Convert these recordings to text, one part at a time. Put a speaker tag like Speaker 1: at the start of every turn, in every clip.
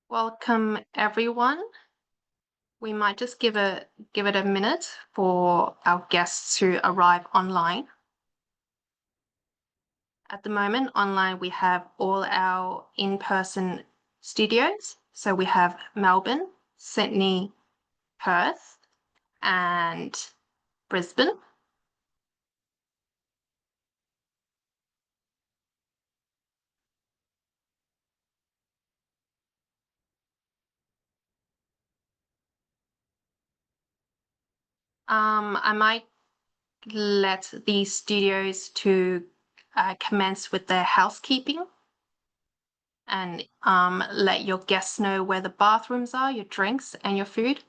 Speaker 1: Welcome, everyone. We might just give it a minute for our guests to arrive online. At the moment, online, we have all our in-person studios. So we have Melbourne, Sydney, Perth, and Brisbane. I might let these studios to commence with their housekeeping and let your guests know where the bathrooms are, your drinks, and your food.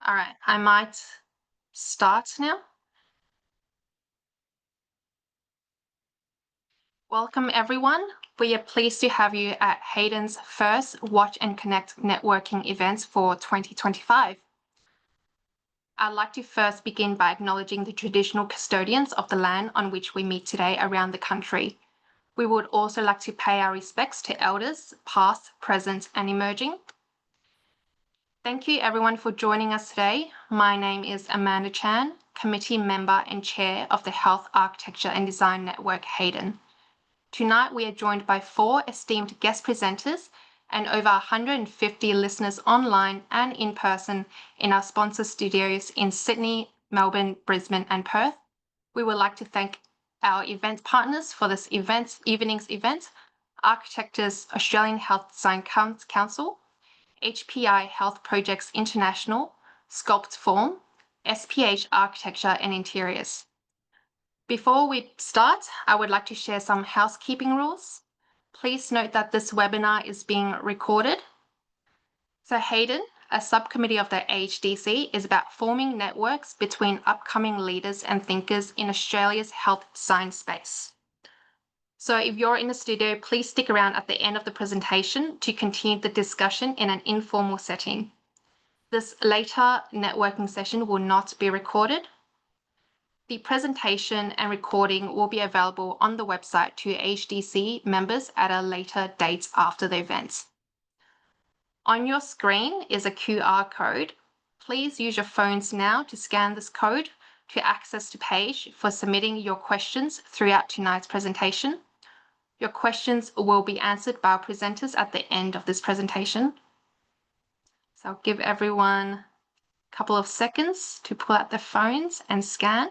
Speaker 1: All right, I might start now. Welcome, everyone. We are pleased to have you at HADN's first Watch and Connect networking events for 2025. I'd like to first begin by acknowledging the traditional custodians of the land on which we meet today around the country. We would also like to pay our respects to elders, past, present, and emerging. Thank you, everyone, for joining us today. My name is Amanda Chan, Committee Member and Chair of the Health Architecture and Design Network, HADN. Tonight, we are joined by 4 esteemed guest presenters and over 150 listeners online and in person in our sponsor studios in Sydney, Melbourne, Brisbane, and Perth. We would like to thank our event partners for this evening's event, Architectures Australian Health Design Council, HPI Health Projects International, Sculpt Form, SPH Architecture and Interiors. Before we start, I would like to share some housekeeping rules. Please note that this webinar is being recorded. So HADN, a subcommittee of the HDC, is about forming networks between upcoming leaders and thinkers in Australia's health design space. So if you're in the studio, please stick around at the end of the presentation to continue the discussion in an informal setting. This later networking session will not be recorded. The presentation and recording will be available on the website to HDC members at a later date after the event. On your screen is a QR code. Please use your phones now to scan this code to access the page for submitting your questions throughout tonight's presentation. Your questions will be answered by our presenters at the end of this presentation. So I'll give everyone a couple of seconds to pull out their phones and scan.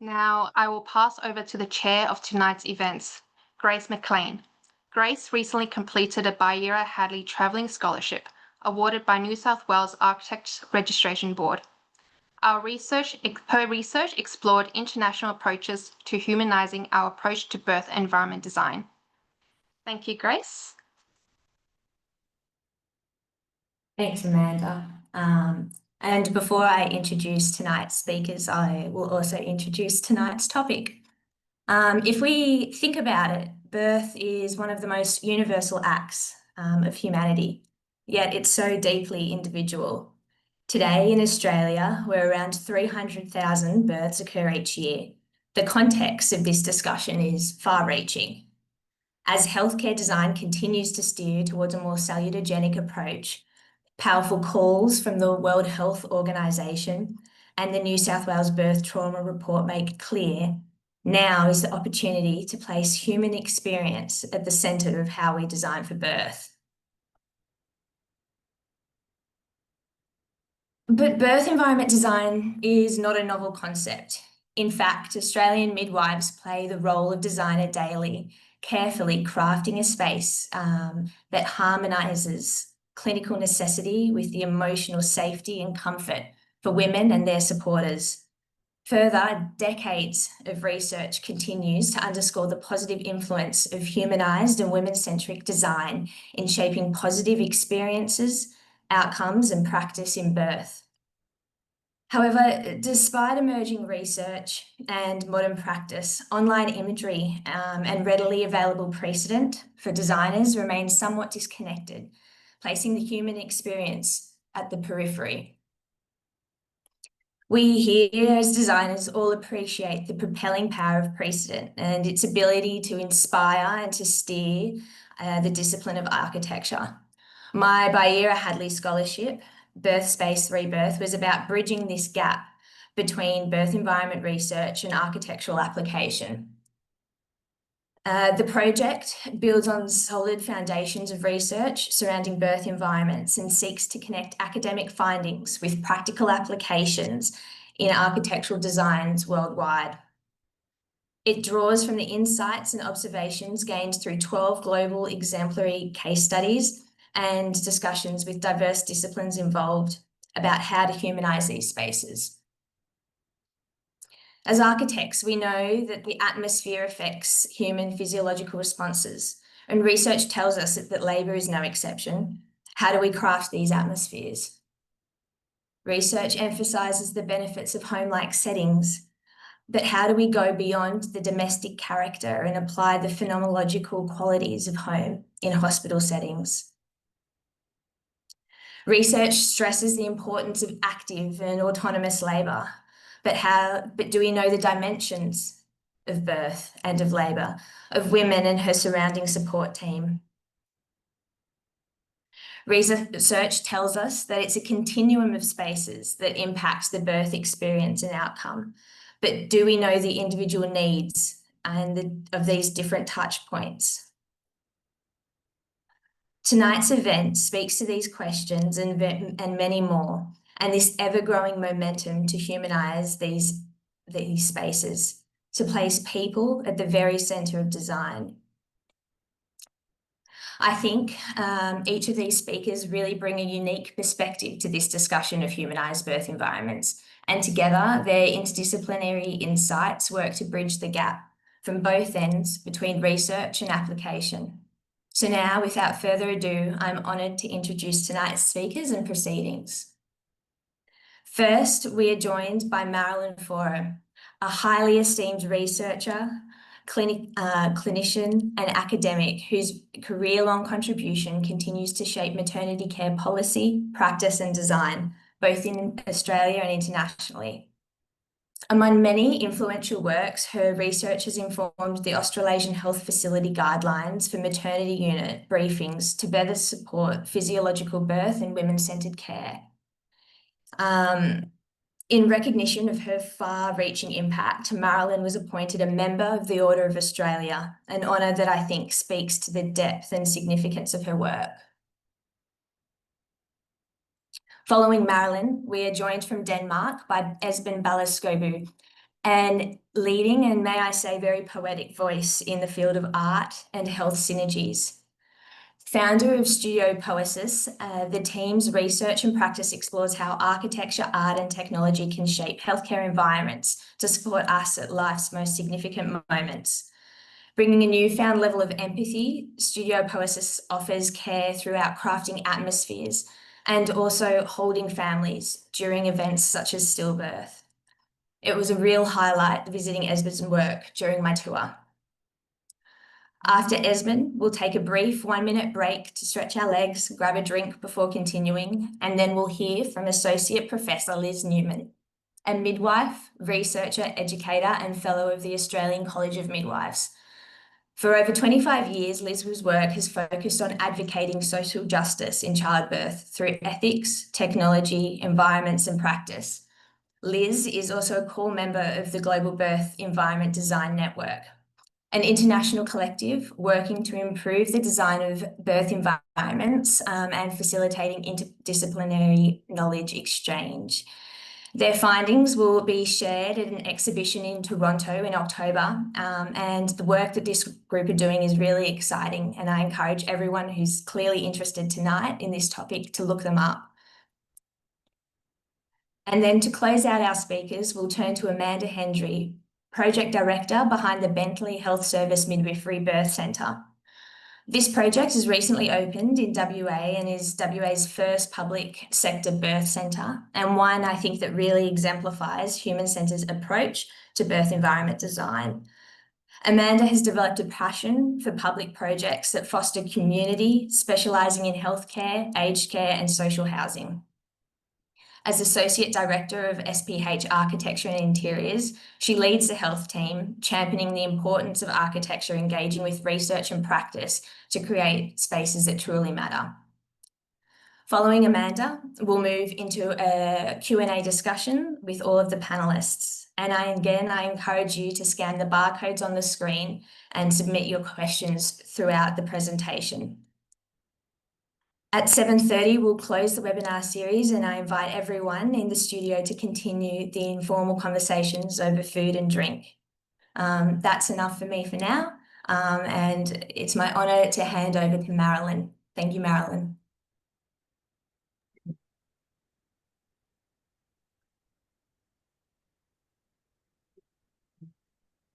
Speaker 1: Now I will pass over to the chair of tonight's events, Grace McLean. Grace recently completed a Byera Hadley Travelling Scholarship awarded by New South Wales Architects Registration Board. Her research explored international approaches to humanising our approach to birth environment design. Thank you, Grace.
Speaker 2: Thanks, Amanda. And before I introduce tonight's speakers, I will also introduce tonight's topic. If we think about it, birth is one of the most universal acts of humanity, yet it's so deeply individual. Today in Australia, where around 300,000 births occur each year, the context of this discussion is far-reaching. As healthcare design continues to steer towards a more salutogenic approach, powerful calls from the World Health Organization and the New South Wales Birth Trauma Report make clear Now is the opportunity to place human experience at the centre of how we design for birth. But birth environment design is not a novel concept. In fact, Australian midwives play the role of designer daily, carefully crafting a space that harmonises clinical necessity with the emotional safety and comfort for women and their supporters. Further, decades of research continues to underscore the positive influence of humanised and women-centric design in shaping positive experiences, outcomes, and practice in birth. However, despite emerging research and modern practice, online imagery and readily available precedent for designers remain somewhat disconnected, placing the human experience at the periphery. We here as designers all appreciate the propelling power of precedent and its ability to inspire and to steer the discipline of architecture. My Baira Hadley scholarship, Birth Space Rebirth, was about bridging this gap between birth environment research and architectural application. The project builds on solid foundations of research surrounding birth environments and seeks to connect academic findings with practical applications in architectural designs worldwide. It draws from the insights and observations gained through 12 global exemplary case studies and discussions with diverse disciplines involved about how to humanise these spaces. As architects, we know that the atmosphere affects human physiological responses, and research tells us that labour is no exception. How do we craft these atmospheres? Research emphasises the benefits of home-like settings, but how do we go beyond the domestic character and apply the phenomenological qualities of home in hospital settings? Research stresses the importance of active and autonomous labour, but do we know the dimensions of birth and of labour, of women and her surrounding support team? Research tells us that it's a continuum of spaces that impacts the birth experience and outcome, but do we know the individual needs of these different touch points? Tonight's event speaks to these questions and many more, and this ever-growing momentum to humanise these spaces, to place people at the very centre of design. I think each of these speakers really bring a unique perspective to this discussion of humanised birth environments, and together their interdisciplinary insights work to bridge the gap from both ends between research and application. So now, without further ado, I'm honoured to introduce tonight's speakers and proceedings. First, we are joined by Marilyn Forum, a highly esteemed researcher, clinician and academic whose career-long contribution continues to shape maternity care policy, practice and design, both in Australia and internationally. Among many influential works, her research has informed the Australasian Health Facility Guidelines for maternity unit briefings to better support physiological birth and women-centred care. In recognition of her far-reaching impact, Marilyn was appointed a member of the Order of Australia, an honour that I think speaks to the depth and significance of her work. Following Marilyn, we are joined from Denmark by Esben Balleskobu, an leading and, may I say, very poetic voice in the field of art and health synergies. Founder of Studio Poesis, the team's research and practice explores how architecture, art and technology can shape healthcare environments to support us at life's most significant moments. Bringing a newfound level of empathy, Studio Poesis offers care throughout crafting atmospheres and also holding families during events such as stillbirth. It was a real highlight visiting Esben's work during my tour. After Esben, we'll take a brief 1-minute break to stretch our legs, grab a drink before continuing, and then we'll hear from Associate Professor Liz Newman, a midwife, researcher, educator, and fellow of the Australian College of Midwives. For over 25 years, Liz's work has focused on advocating social justice in childbirth through ethics, technology, environments, and practice. Liz is also a core member of the Global Birth Environment Design Network, an international collective working to improve the design of birth environments and facilitating interdisciplinary knowledge exchange. Their findings will be shared at an exhibition in Toronto in October, and the work that this group are doing is really exciting, and I encourage everyone who's clearly interested tonight in this topic to look them up. And then to close out our speakers, we'll turn to Amanda Hendry, Project Director behind the Bentley Health Service Midwifery Birth Centre. This project has recently opened in WA and is WA's first public sector birth centre, and one I think that really exemplifies Human-centred approach to birth environment design. Amanda has developed a passion for public projects that foster community, specialising in healthcare, aged care and social housing. As Associate Director of SPH Architecture and Interiors, she leads the health team, championing the importance of architecture engaging with research and practice to create spaces that truly matter. Following Amanda, we'll move into a Q&A discussion with all of the panellists. And I encourage you to scan the barcodes on the screen and submit your questions throughout the presentation. At 7:30, we'll close the webinar series, and I invite everyone in the studio to continue the informal conversations over food and drink. That's enough for me for now, and it's my honour to hand over to Marilyn. Thank you, Marilyn.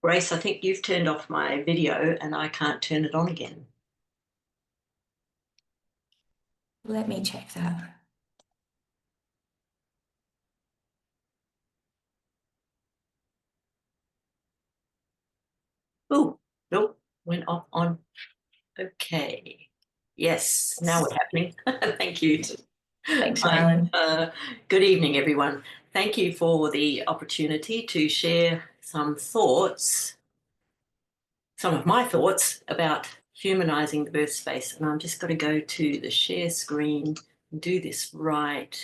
Speaker 3: Grace, I think you've turned off my video and I can't turn it on again.
Speaker 2: Let me check that.
Speaker 3: Oh, nope, went off on. Okay. Yes, now it's happening. Thank you.
Speaker 2: Thanks, Marilyn.
Speaker 3: Good evening, everyone. Thank you for the opportunity to share some thoughts, some of my thoughts about humanising the birth space. And I'm just going to go to the share screen and do this right.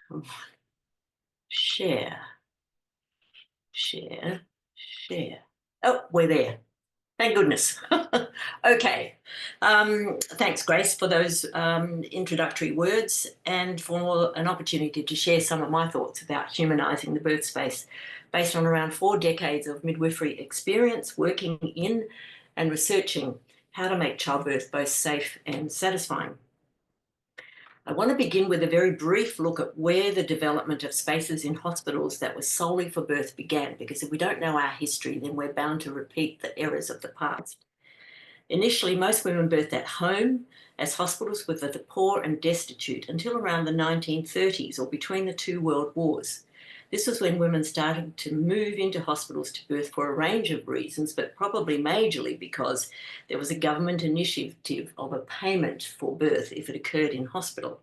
Speaker 3: Come on. Share. Oh, we're there. Thank goodness. Okay. Thanks, Grace, for those introductory words and for an opportunity to share some of my thoughts about humanising the birth space based on around 4 decades of midwifery experience working in and researching how to make childbirth both safe and satisfying. I want to begin with a very brief look at where the development of spaces in hospitals that were solely for birth began, because if we don't know our history, then we're bound to repeat the errors of the past. Initially, most women birthed at home, as hospitals were for the poor and destitute until around the 1930s or between the 2 world wars. This was when women started to move into hospitals to birth for a range of reasons, but probably majorly because there was a government initiative of a payment for birth if it occurred in hospital.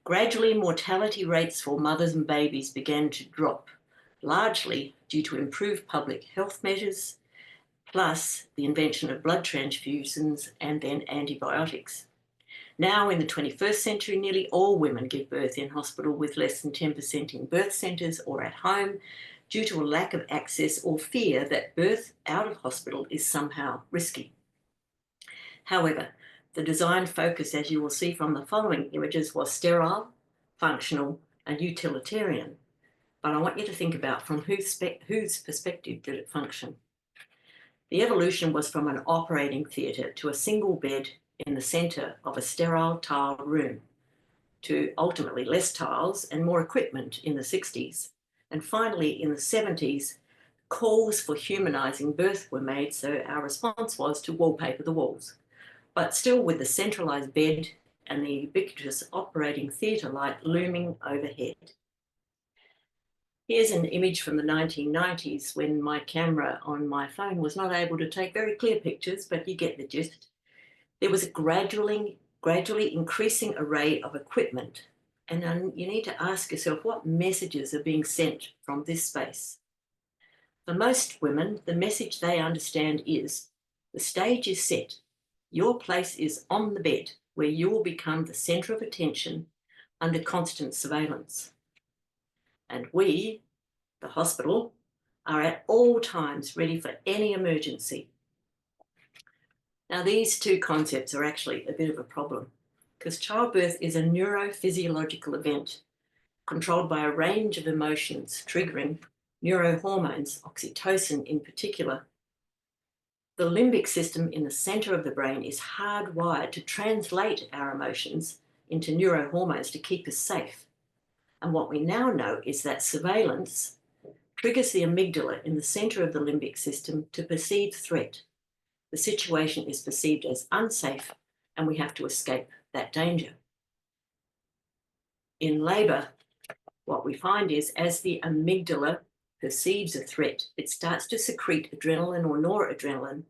Speaker 3: Gradually, mortality rates for mothers and babies began to drop, largely due to improved public health measures, plus the invention of blood transfusions and then antibiotics. Now, in the 21st century, nearly all women give birth in hospital, with less than 10% in birth centres or at home, due to a lack of access or fear that birth out of hospital is somehow risky. However, the design focus, as you will see from the following images, was sterile, functional, and utilitarian. But I want you to think about from whose perspective did it function. The evolution was from an operating theatre to a single bed in the centre of a sterile tiled room, to ultimately less tiles and more equipment in the 60s. And finally, in the 70s, calls for humanising birth were made, so our response was to wallpaper the walls, but still with the centralised bed and the ubiquitous operating theatre light looming overhead. Here's an image from the 1990s when my camera on my phone was not able to take very clear pictures, but you get the gist. There was a gradually increasing array of equipment, and you need to ask yourself what messages are being sent from this space. For most women, the message they understand is, the stage is set. Your place is on the bed, where you will become the centre of attention under constant surveillance. And we, the hospital, are at all times ready for any emergency. Now, these two concepts are actually a bit of a problem because childbirth is a neurophysiological event controlled by a range of emotions triggering neurohormones, oxytocin in particular. The limbic system in the center of the brain is hardwired to translate our emotions into neurohormones to keep us safe. And what we now know is that surveillance triggers the amygdala in the center of the limbic system to perceive threat. The situation is perceived as unsafe and we have to escape that danger. In labor, what we find is as the amygdala perceives a threat, it starts to secrete adrenaline or noradrenaline,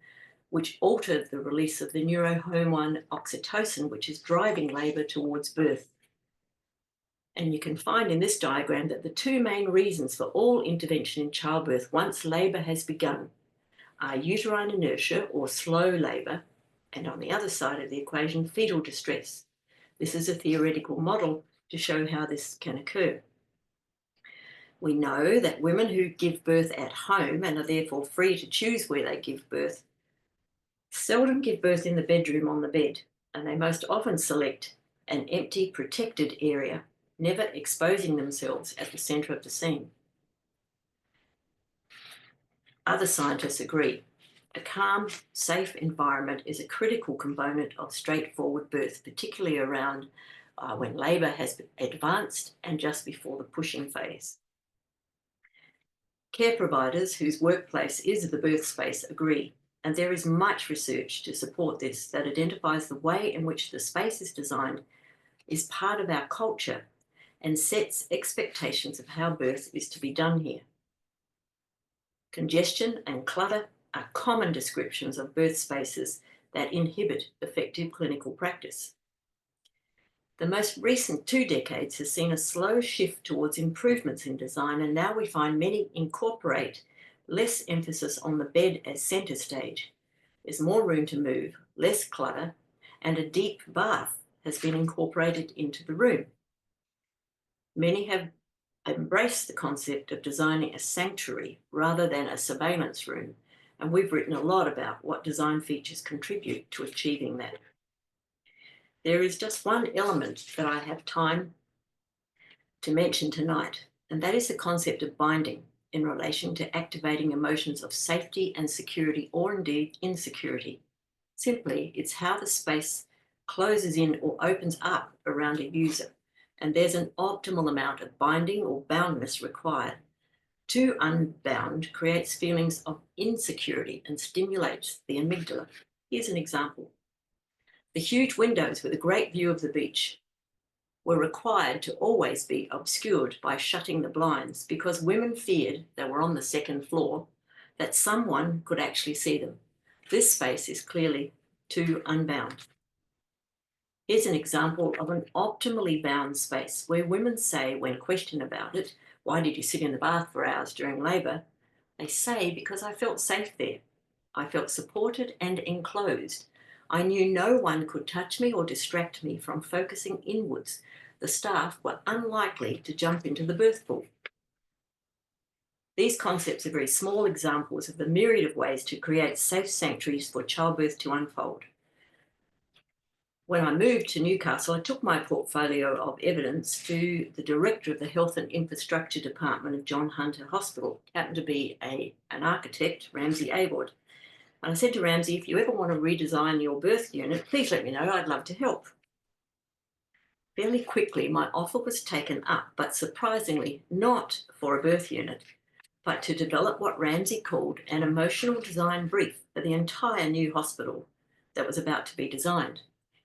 Speaker 3: which alter the release of the neurohormone oxytocin, which is driving labor towards birth. And you can find in this diagram that the two main reasons for all intervention in childbirth once labor has begun are uterine inertia or slow labor, and on the other side of the equation, fetal distress. This is a theoretical model to show how this can occur. We know that women who give birth at home and are therefore free to choose where they give birth seldom give birth in the bedroom on the bed, and they most often select an empty, protected area, never exposing themselves at the center of the scene. Other scientists agree. A calm, safe environment is a critical component of straightforward birth, particularly around when labor has advanced and just before the pushing phase. Care providers whose workplace is the birth space agree, and there is much research to support this that identifies the way in which the space is designed is part of our culture and sets expectations of how birth is to be done here. Congestion and clutter are common descriptions of birth spaces that inhibit effective clinical practice. The most recent 2 decades has seen a slow shift towards improvements in design, and now we find many incorporate less emphasis on the bed as center stage. There's more room to move, less clutter, and a deep bath has been incorporated into the room. Many have embraced the concept of designing a sanctuary rather than a surveillance room, and we've written a lot about what design features contribute to achieving that. There is just one element that I have time to mention tonight, and that is the concept of binding in relation to activating emotions of safety and security, or indeed insecurity. Simply, it's how the space closes in or opens up around a user, and there's an optimal amount of binding or boundness required. Too unbound creates feelings of insecurity and stimulates the amygdala. Here's an example. The huge windows with a great view of the beach were required to always be obscured by shutting the blinds because women feared they were on the second floor, that someone could actually see them. This space is clearly too unbound. Here's an example of an optimally bound space where women say, when questioned about it, "Why did you sit in the bath for hours during labour?" They say, "Because I felt safe there. I felt supported and enclosed. I knew no one could touch me or distract me from focusing inwards. The staff were unlikely to jump into the birth pool." These concepts are very small examples of the myriad of ways to create safe sanctuaries for childbirth to unfold. When I moved to Newcastle, I took my portfolio of evidence to the director of the Health and Infrastructure Department of John Hunter Hospital. It happened to be an architect, Ramsay Award. And I said to Ramsay, "If you ever want to redesign your birth unit, please let me know. I'd love to help." Fairly quickly, my offer was taken up, but surprisingly not for a birth unit, but to develop what Ramsay called an emotional design brief for the entire new hospital that was about to be designed.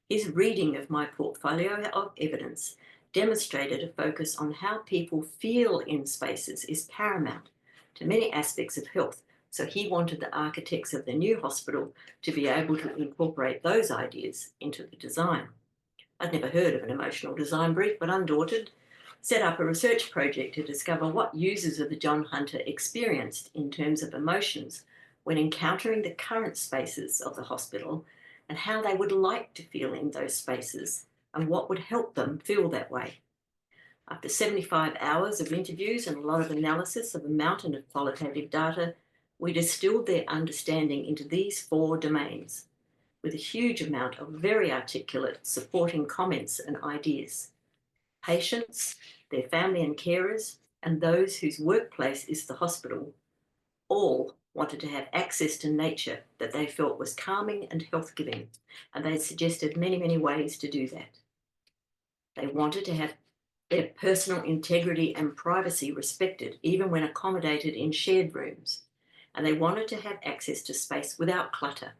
Speaker 3: His reading of my portfolio of evidence demonstrated a focus on how people feel in spaces is paramount to many aspects of health. So he wanted the architects of the new hospital to be able to incorporate those ideas into the design. I'd never heard of an emotional design brief, but undaunted, set up a research project to discover what users of the John Hunter experienced in terms of emotions when encountering the current spaces of the hospital, and how they would like to feel in those spaces and what would help them feel that way. After 75 hours of interviews and a lot of analysis of a mountain of qualitative data, we distilled their understanding into these 4 domains, with a huge amount of very articulate supporting comments and ideas. Patients, their family and carers, and those whose workplace is the hospital, all wanted to have access to nature that they felt was calming and health-giving, and they suggested many, many ways to do that. They wanted to have their personal integrity and privacy respected, even when accommodated in shared rooms, and they wanted to have access to space without clutter.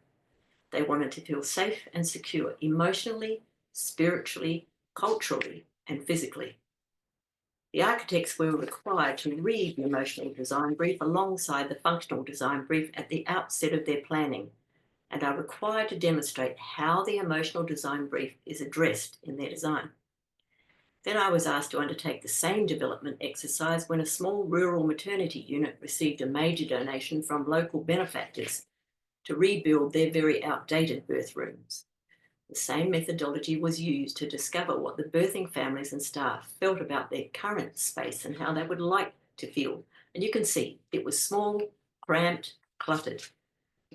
Speaker 3: They wanted to feel safe and secure emotionally, spiritually, culturally, and physically. The architects were required to read the emotional design brief alongside the functional design brief at the outset of their planning, and are required to demonstrate how the emotional design brief is addressed in their design. Then I was asked to undertake the same development exercise when a small rural maternity unit received a major donation from local benefactors to rebuild their very outdated birth rooms. The same methodology was used to discover what the birthing families and staff felt about their current space and how they would like to feel. And you can see it was small, cramped, cluttered.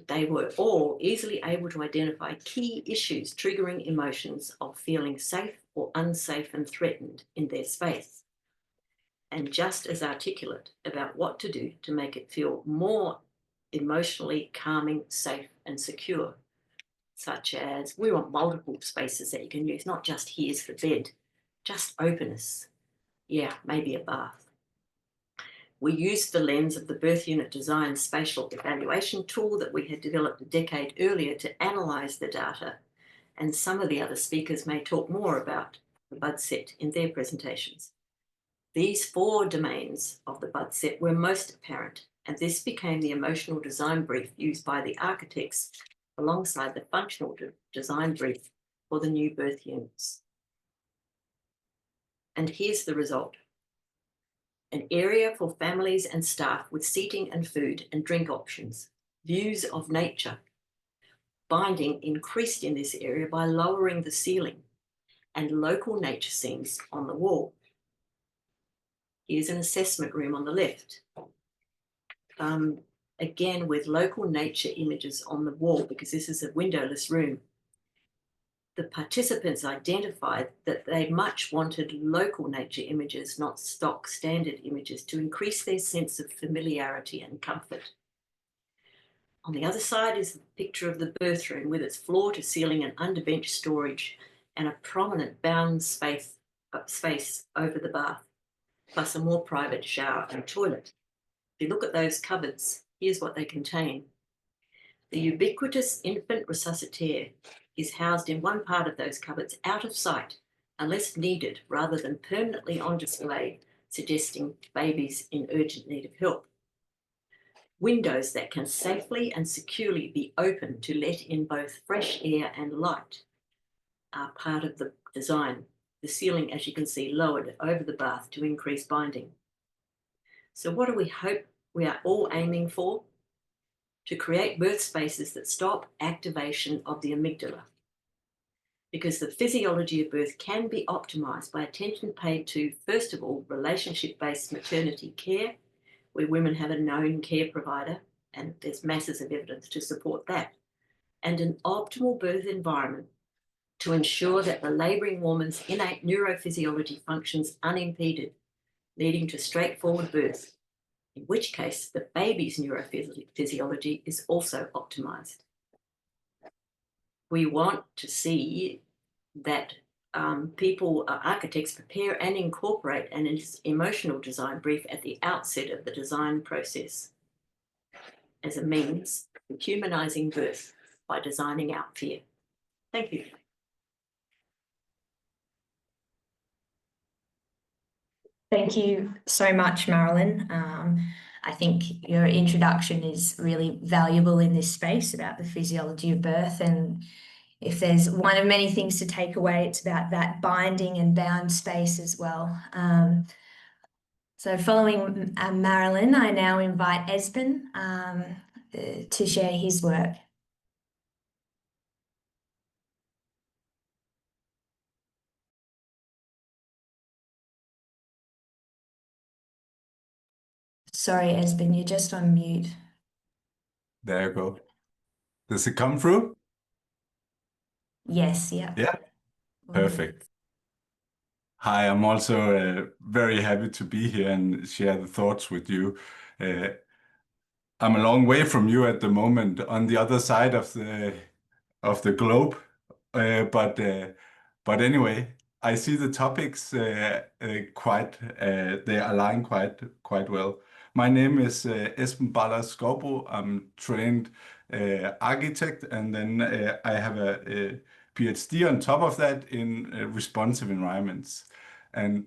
Speaker 3: They were all easily able to identify key issues triggering emotions of feeling safe or unsafe and threatened in their space, and just as articulate about what to do to make it feel more emotionally calming, safe, and secure, such as we want multiple spaces that you can use, not just here's the bed, just openness. Yeah, maybe a bath. We used the lens of the birth unit design spatial evaluation tool that we had developed a decade earlier to analyse the data, and some of the other speakers may talk more about the bud set in their presentations. These 4 domains of the bud set were most apparent, and this became the emotional design brief used by the architects alongside the functional design brief for the new birth units. And here's the result. An area for families and staff with seating and food and drink options, views of nature. Binding increased in this area by lowering the ceiling, and local nature scenes on the wall. Here's an assessment room on the left. Again, with local nature images on the wall, because this is a windowless room. The participants identified that they much wanted local nature images, not stock standard images, to increase their sense of familiarity and comfort. On the other side is the picture of the birth room with its floor to ceiling and underbench storage and a prominent bound space over the bath, plus a more private shower and toilet. If you look at those cupboards, here's what they contain. The ubiquitous infant resuscitaire is housed in one part of those cupboards out of sight, unless needed rather than permanently on display, suggesting babies in urgent need of help. Windows that can safely and securely be opened to let in both fresh air and light are part of the design. The ceiling, as you can see, lowered over the bath to increase binding. So what do we hope we are all aiming for? To create birth spaces that stop activation of the amygdala. Because the physiology of birth can be optimised by attention paid to, first of all, relationship-based maternity care, where women have a known care provider, and there's masses of evidence to support that, and an optimal birth environment to ensure that the labouring woman's innate neurophysiology functions unimpeded, leading to straightforward birth, in which case the baby's neurophysiology is also optimised. We want to see that architects prepare and incorporate an emotional design brief at the outset of the design process as a means of humanising birth by designing out fear. Thank you.
Speaker 2: Thank you so much, Marilyn. I think your introduction is really valuable in this space about the physiology of birth, and if there's one of many things to take away, it's about that binding and bound space as well. So following Marilyn, I now invite Esben to share his work. Sorry, Esben, you're just on mute.
Speaker 4: There you go. Does it come through?
Speaker 2: Yes, yeah.
Speaker 4: Yeah,
Speaker 2: All good.
Speaker 4: perfect. Hi, I'm also very happy to be here and share the thoughts with you. I'm a long way from you at the moment, on the other side of the globe. But anyway, I see the topics quite they align quite well. My name is Esben Baller Skorbo. I'm trained architect, and then I have a PhD on top of that in responsive environments. And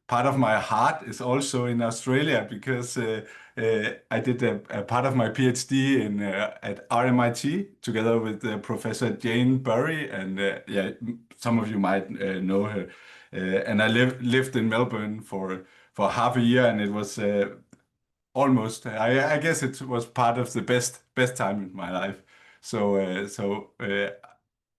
Speaker 4: part of my heart is also in Australia because I did a part of my PhD at RMIT together with Professor Jane Burry, and yeah, some of you might know her. And I lived in Melbourne for half a year, and it was almost. I guess it was part of the best time in my life. So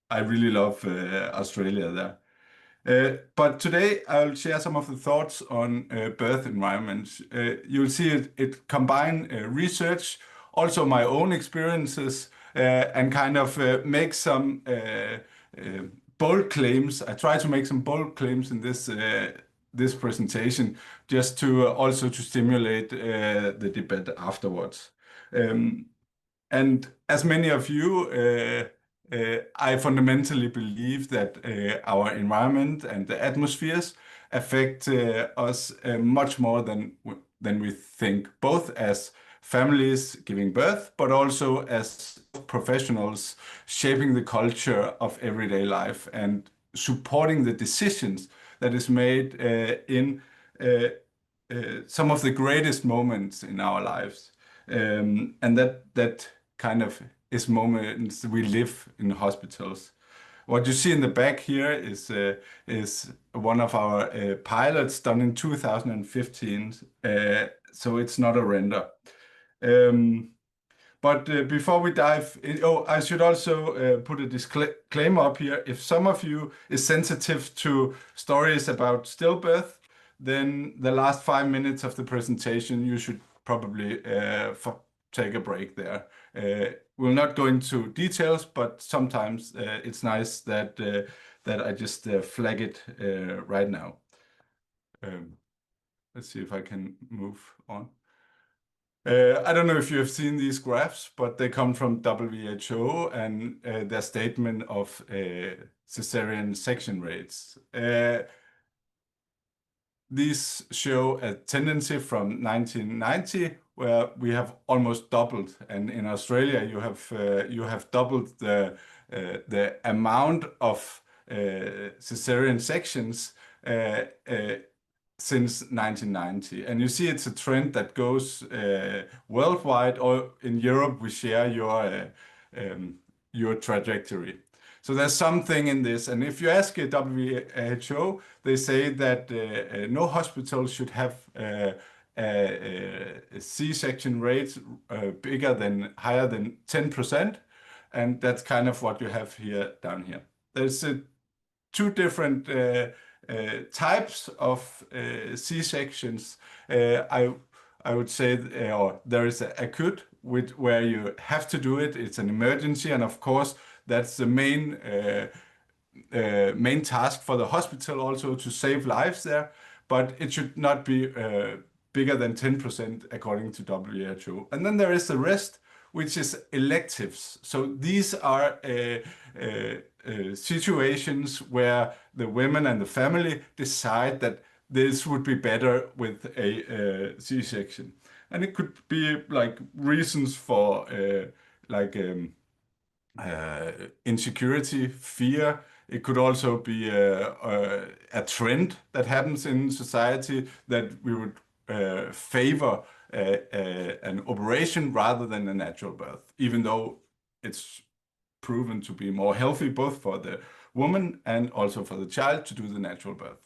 Speaker 4: I really love Australia there. But today I'll share some of the thoughts on birth environments. You'll see it combine research, also my own experiences, and kind of make some bold claims. I try to make some bold claims in this presentation, just to also to stimulate the debate afterwards. And as many of you, I fundamentally believe that our environment and the atmospheres affect us much more than we think, both as families giving birth, but also as professionals shaping the culture of everyday life and supporting the decisions that is made in some of the greatest moments in our lives. And that kind of is moments we live in hospitals. What you see in the back here is one of our pilots done in 2015. So it's not a render. But before we dive in, I should also put a disclaimer up here. If some of you is sensitive to stories about stillbirth, then the last 5 minutes of the presentation, you should probably take a break there. We'll not go into details, but sometimes it's nice that I just flag it right now. Let's see if I can move on. I don't know if you have seen these graphs, but they come from WHO and their statement of cesarean section rates. These show a tendency from 1990, where we have almost doubled, and in Australia you have doubled the amount of cesarean sections since 1990. And you see it's a trend that goes worldwide, or in Europe we share your trajectory. So there's something in this, and if you ask WHO, they say that no hospital should have a C-section rate higher than 10%, and that's kind of what you have here down here. There's two different types of C-sections. I would say there is an acute, where you have to do it. It's an emergency, and of course that's the main task for the hospital, also to save lives there. But it should not be bigger than 10% according to WHO. And then there is the rest, which is electives. So these are situations where the women and the family decide that this would be better with a C-section. And it could be like reasons for insecurity, fear. It could also be a trend that happens in society, that we would favor an operation rather than a natural birth, even though it's proven to be more healthy both for the woman and also for the child to do the natural birth.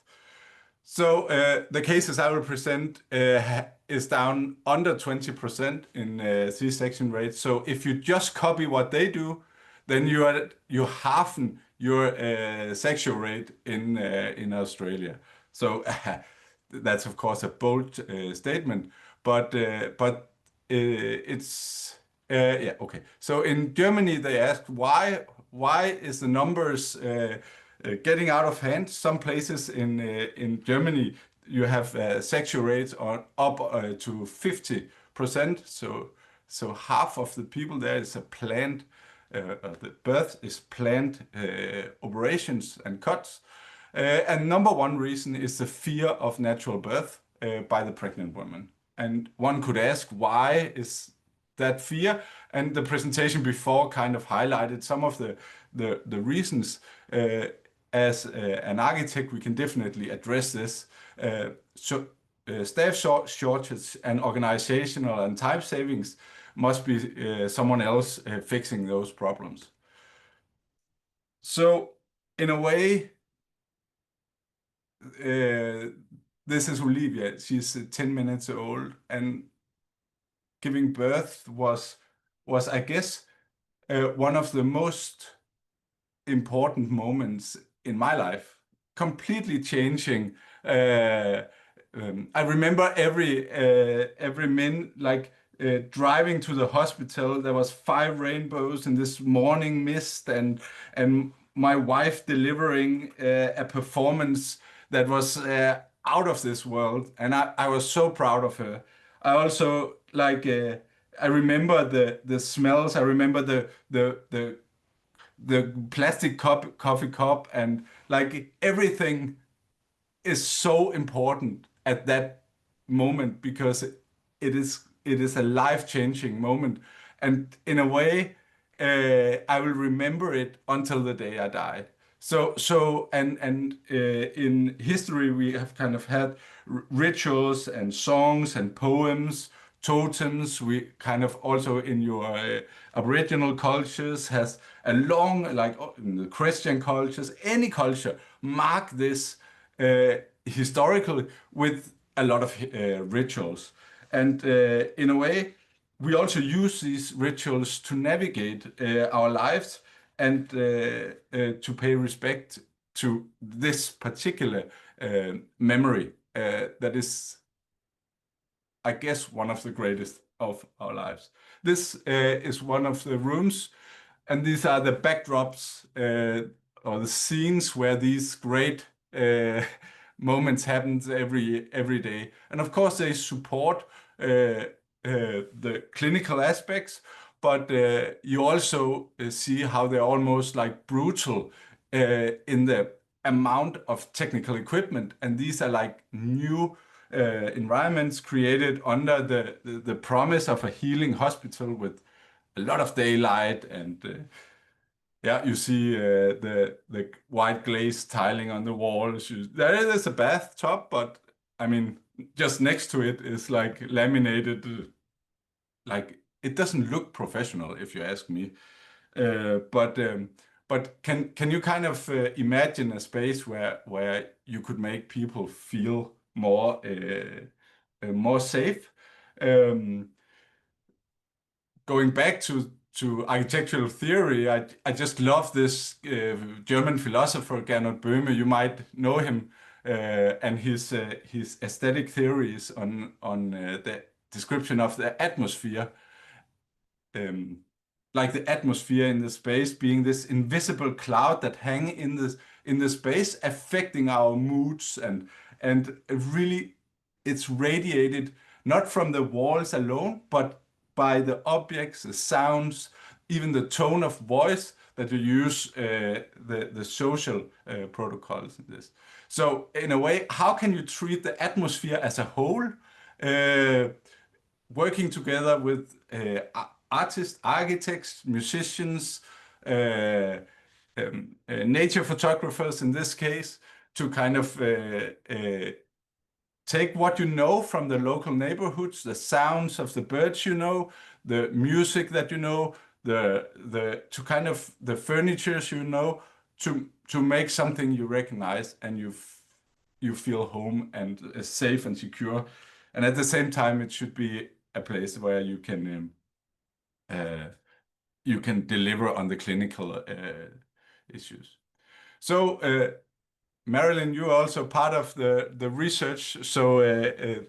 Speaker 4: So the cases I will present is down under 20% in C-section rate. So if you just copy what they do, then you halven your sexual rate in Australia. So that's of course a bold statement, but it's yeah, okay. So in Germany, they asked why is the numbers getting out of hand? Some places in Germany you have sexual rates on up to 50%. So half of the people there is a planned the birth is planned operations and cuts. And number one reason is the fear of natural birth by the pregnant woman. And one could ask, why is that fear? And the presentation before kind of highlighted some of the reasons. As an architect, we can definitely address this. Staff shortage and organizational and time savings must be someone else fixing those problems. So in a way, this is Olivia. She's 10 minutes old, and giving birth was I guess, one of the most important moments in my life, completely changing. I remember every minute, like driving to the hospital. There was 5 rainbows in this morning mist, and my wife delivering a performance that was out of this world, and I was so proud of her. I also like. I remember the smells. I remember the plastic coffee cup, and like everything is so important at that moment because it is a life-changing moment, and in a way I will remember it until the day I die. In history we have kind of had rituals and songs and poems, totems. We kind of also in your Aboriginal cultures has a long, like in the Christian cultures, any culture mark this historical with a lot of rituals. And in a way, we also use these rituals to navigate our lives and to pay respect to this particular memory that is, I guess, one of the greatest of our lives. This is one of the rooms, and these are the backdrops or the scenes where these great moments happens every day. And of course, they support the clinical aspects, but you also see how they're almost like brutal in the amount of technical equipment, and these are like new environments created under the promise of a healing hospital with a lot of daylight and yeah, you see the white glaze tiling on the walls. There is a bathtub, but I mean, just next to it is like laminated. Like it doesn't look professional, if you ask me. But can you kind of imagine a space where you could make people feel more safe? Going back to architectural theory, I just love this German philosopher Gernot Böhme. You might know him and his aesthetic theories on the description of the atmosphere. Like the atmosphere in the space being this invisible cloud that hang in the space, affecting our moods and really it's radiated not from the walls alone, but by the objects, the sounds, even the tone of voice that you use, the social protocols in this. So in a way, how can you treat the atmosphere as a whole? Working together with artists, architects, musicians, nature photographers in this case, to kind of take what you know from the local neighborhoods, the sounds of the birds you know, the music that you know, to kind of the furnitures you know, to make something you recognize and you feel home and safe and secure. And at the same time, it should be a place where you can deliver on the clinical issues. So Marilyn, you are also part of the research. So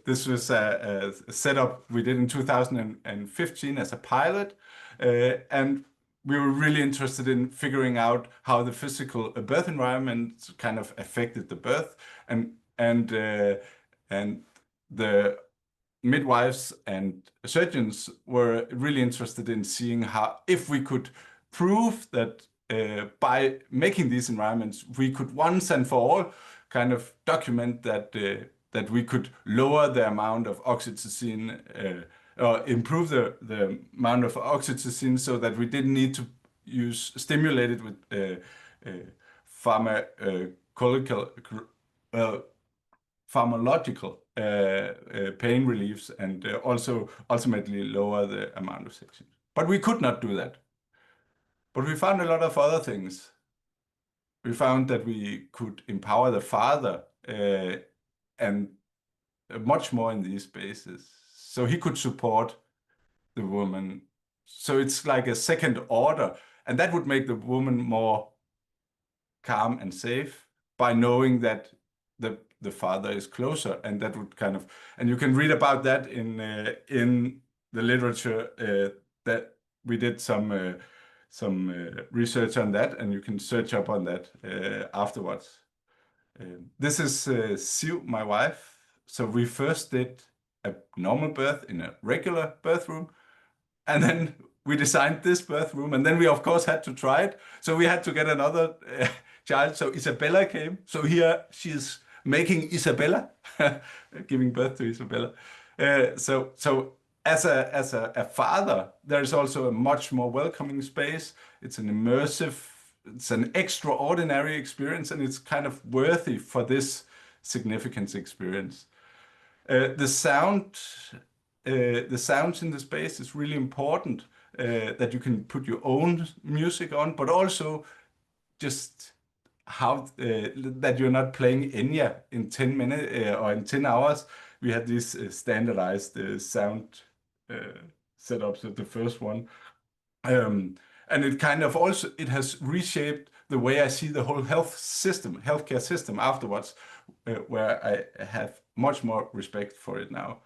Speaker 4: this was a setup we did in 2015 as a pilot, and we were really interested in figuring out how the physical birth environment kind of affected the birth, and the midwives and surgeons were really interested in seeing how if we could prove that by making these environments, we could once and for all kind of document that that we could lower the amount of oxytocin or improve the amount of oxytocin so that we didn't need to use stimulated with pharmacological pain reliefs and also ultimately lower the amount of sections. But we could not do that. But we found a lot of other things. We found that we could empower the father and much more in these spaces. So he could support the woman. So it's like a second order. And that would make the woman more calm and safe by knowing that the father is closer, and that would kind of, and you can read about that in the literature that we did some research on that, and you can search up on that afterwards. This is Siv, my wife. So we first did a normal birth in a regular birth room, and then we designed this birth room, and then we of course had to try it. So we had to get another child. So Isabella came. So here she's making Isabella, giving birth to Isabella. So as a father, there's also a much more welcoming space. It's an immersive, it's an extraordinary experience, and it's kind of worthy for this significance experience. The sounds in the space is really important, that you can put your own music on, but also just how that you're not playing Enya in 10 minutes or in 10 hours. We had this standardized sound setups at the first one. And it kind of also, it has reshaped the way I see the whole healthcare system afterwards, where I have much more respect for it now.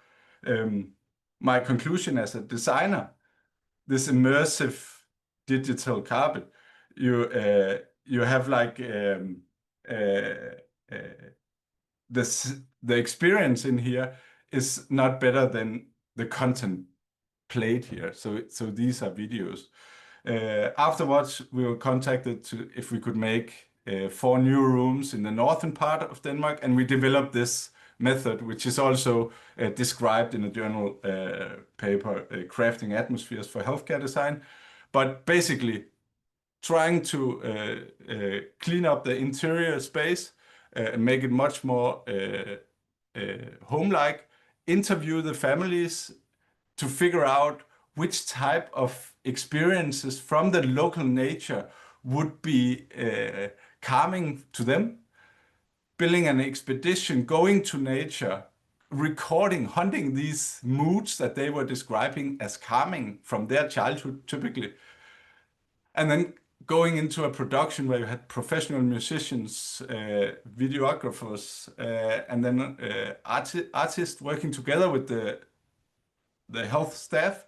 Speaker 4: My conclusion as a designer, this immersive digital carpet, you have like the experience in here is not better than the content played here. So these are videos. Afterwards, we were contacted to if we could make 4 new rooms in the northern part of Denmark, and we developed this method, which is also described in a journal paper, Crafting Atmospheres for Healthcare Design. But basically, trying to clean up the interior space and make it much more home-like, interview the families to figure out which type of experiences from the local nature would be calming to them, building an expedition, going to nature, recording, hunting these moods that they were describing as calming from their childhood typically, and then going into a production where you had professional musicians, videographers, and then artists working together with the health staff,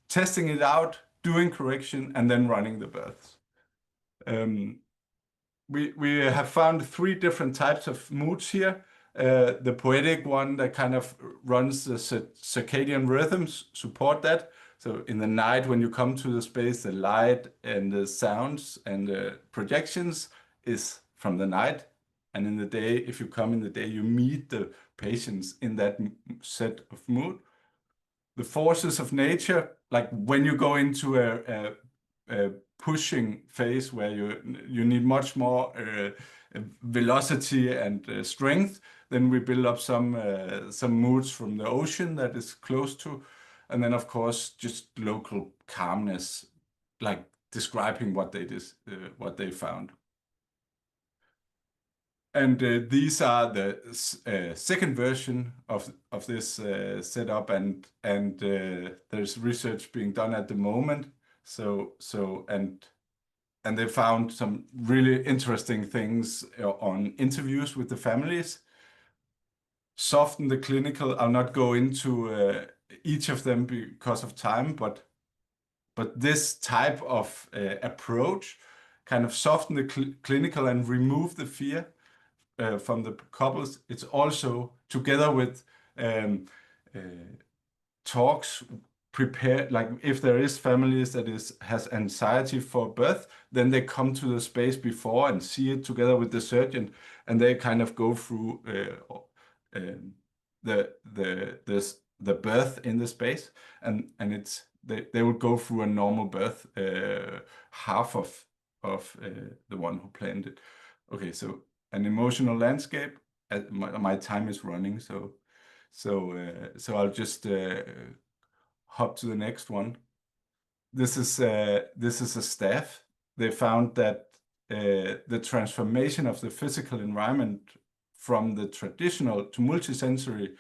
Speaker 4: testing it out, doing correction, and then running the births. We have found 3 different types of moods here. The poetic one that kind of runs the circadian rhythms, support that. So in the night, when you come to the space, the light and the sounds and the projections is from the night. And in the day, if you come in the day, you meet the patients in that set of mood. The forces of nature, like when you go into a pushing phase where you need much more velocity and strength, then we build up some moods from the ocean that is close to, and then of course just local calmness, like describing what they found. And these are the second version of this setup, and there's research being done at the moment. So and they found some really interesting things on interviews with the families. Soften the clinical. I'll not go into each of them because of time, but this type of approach kind of soften the clinical and remove the fear from the couples. It's also together with talks prepare, like if there is families that has anxiety for birth, then they come to the space before and see it together with the surgeon, and they kind of go through the birth in the space, and it's they would go through a normal birth, half of the one who planned it. Okay, so an emotional landscape. My time is running, so I'll just hop to the next one. This is a staff. They found that the transformation of the physical environment from the traditional to multisensory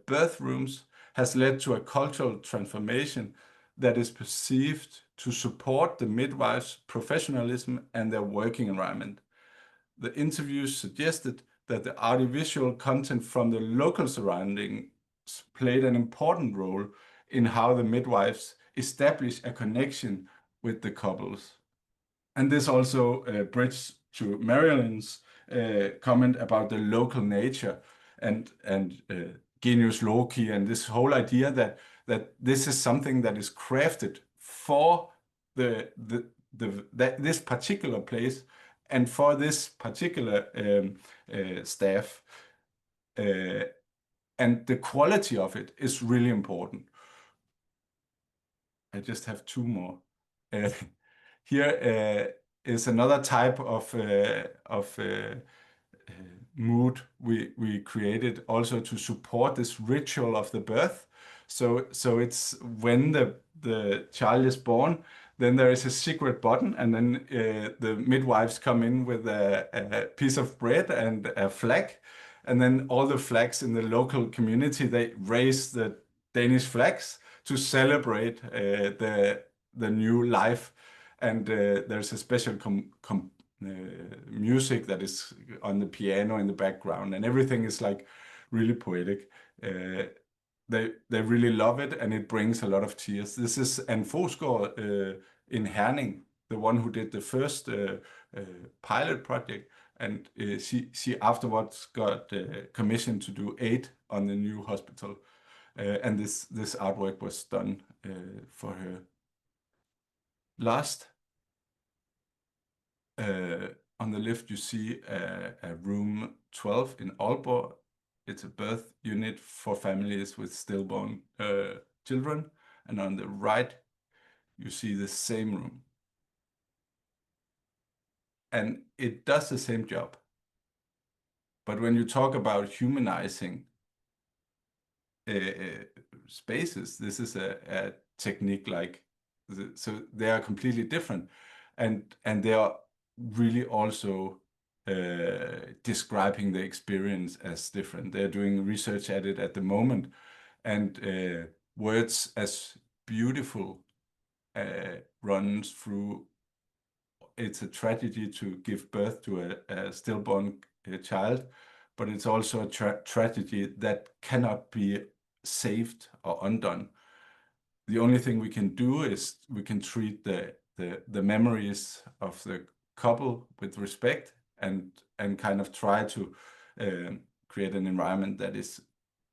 Speaker 4: birth rooms has led to a cultural transformation that is perceived to support the midwife's professionalism and their working environment. The interviews suggested that the audiovisual content from the local surroundings played an important role in how the midwives establish a connection with the couples. And this also bridges to Marilyn's comment about the local nature and genius loci, and this whole idea that this is something that is crafted for this particular place and for this particular staff, and the quality of it is really important. I just have two more. Here is another type of mood we created also to support this ritual of the birth. So it's when the child is born, then there is a secret button, and then the midwives come in with a piece of bread and a flag, and then all the flags in the local community, they raise the Danish flags to celebrate the new life. And there's a special music that is on the piano in the background, and everything is like really poetic. They really love it, and it brings a lot of tears. This is Anne Fosgaard in Herning, the one who did the first pilot project, and she afterwards got commissioned to do 8 on the new hospital, and this artwork was done for her. Last, on the left you see a room 12 in Aalborg. It's a birth unit for families with stillborn children, and on the right you see the same room, and it does the same job. But when you talk about humanizing spaces, this is a technique like so they are completely different, and they are really also describing the experience as different. They're doing research at it at the moment, and words as beautiful runs through. It's a tragedy to give birth to a stillborn child, but it's also a tragedy that cannot be saved or undone. The only thing we can do is we can treat the memories of the couple with respect, and kind of try to create an environment that is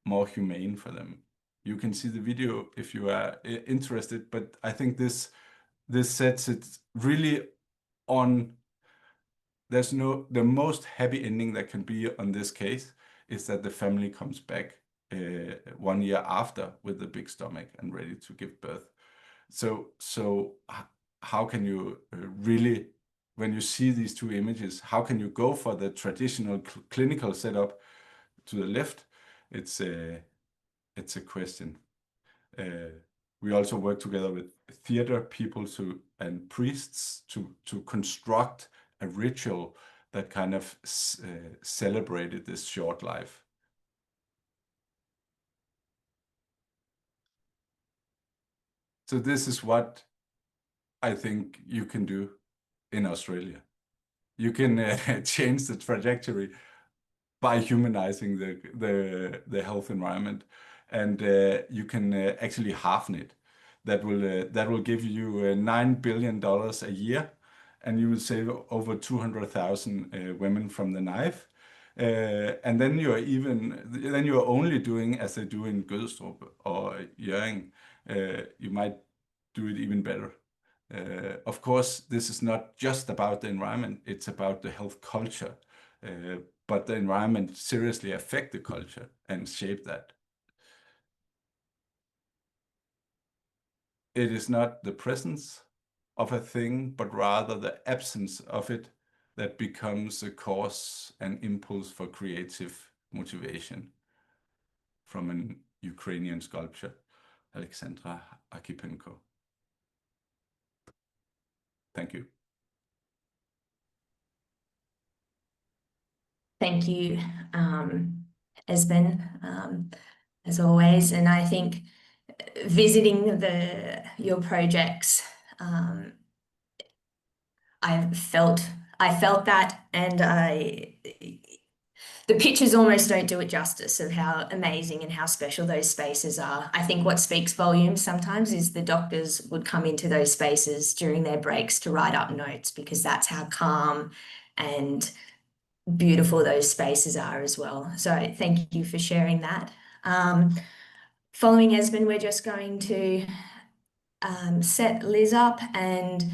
Speaker 4: more humane for them. You can see the video if you are interested, but I think this sets it really on. The most happy ending that can be on this case is that the family comes back 1 year after with a big stomach and ready to give birth. So how can you really, when you see these two images, how can you go for the traditional clinical setup to the left? It's a question. We also work together with theater people and priests to construct a ritual that kind of celebrated this short life. So this is what I think you can do. in Australia. You can change the trajectory by humanizing the health environment, and you can actually halve it. That will give you $9 billion a year, and you will save over 200,000 women from the knife. And then you're only doing as they do in Gødstrup or Hjørring. You might do it even better. Of course, this is not just about the environment, it's about the health culture. But the environment seriously affect the culture and shape that. It is not the presence of a thing, but rather the absence of it that becomes a cause and impulse for creative motivation. From an Ukrainian sculptor, Alexandra Archipenko. Thank you.
Speaker 2: Thank you, Esben, as always. And I think visiting your projects, I felt that, and the pictures almost don't do it justice of how amazing and how special those spaces are. I think what speaks volumes sometimes is the doctors would come into those spaces during their breaks to write up notes, because that's how calm and beautiful those spaces are as well. So thank you for sharing that. Following Esben, we're just going to set Liz up and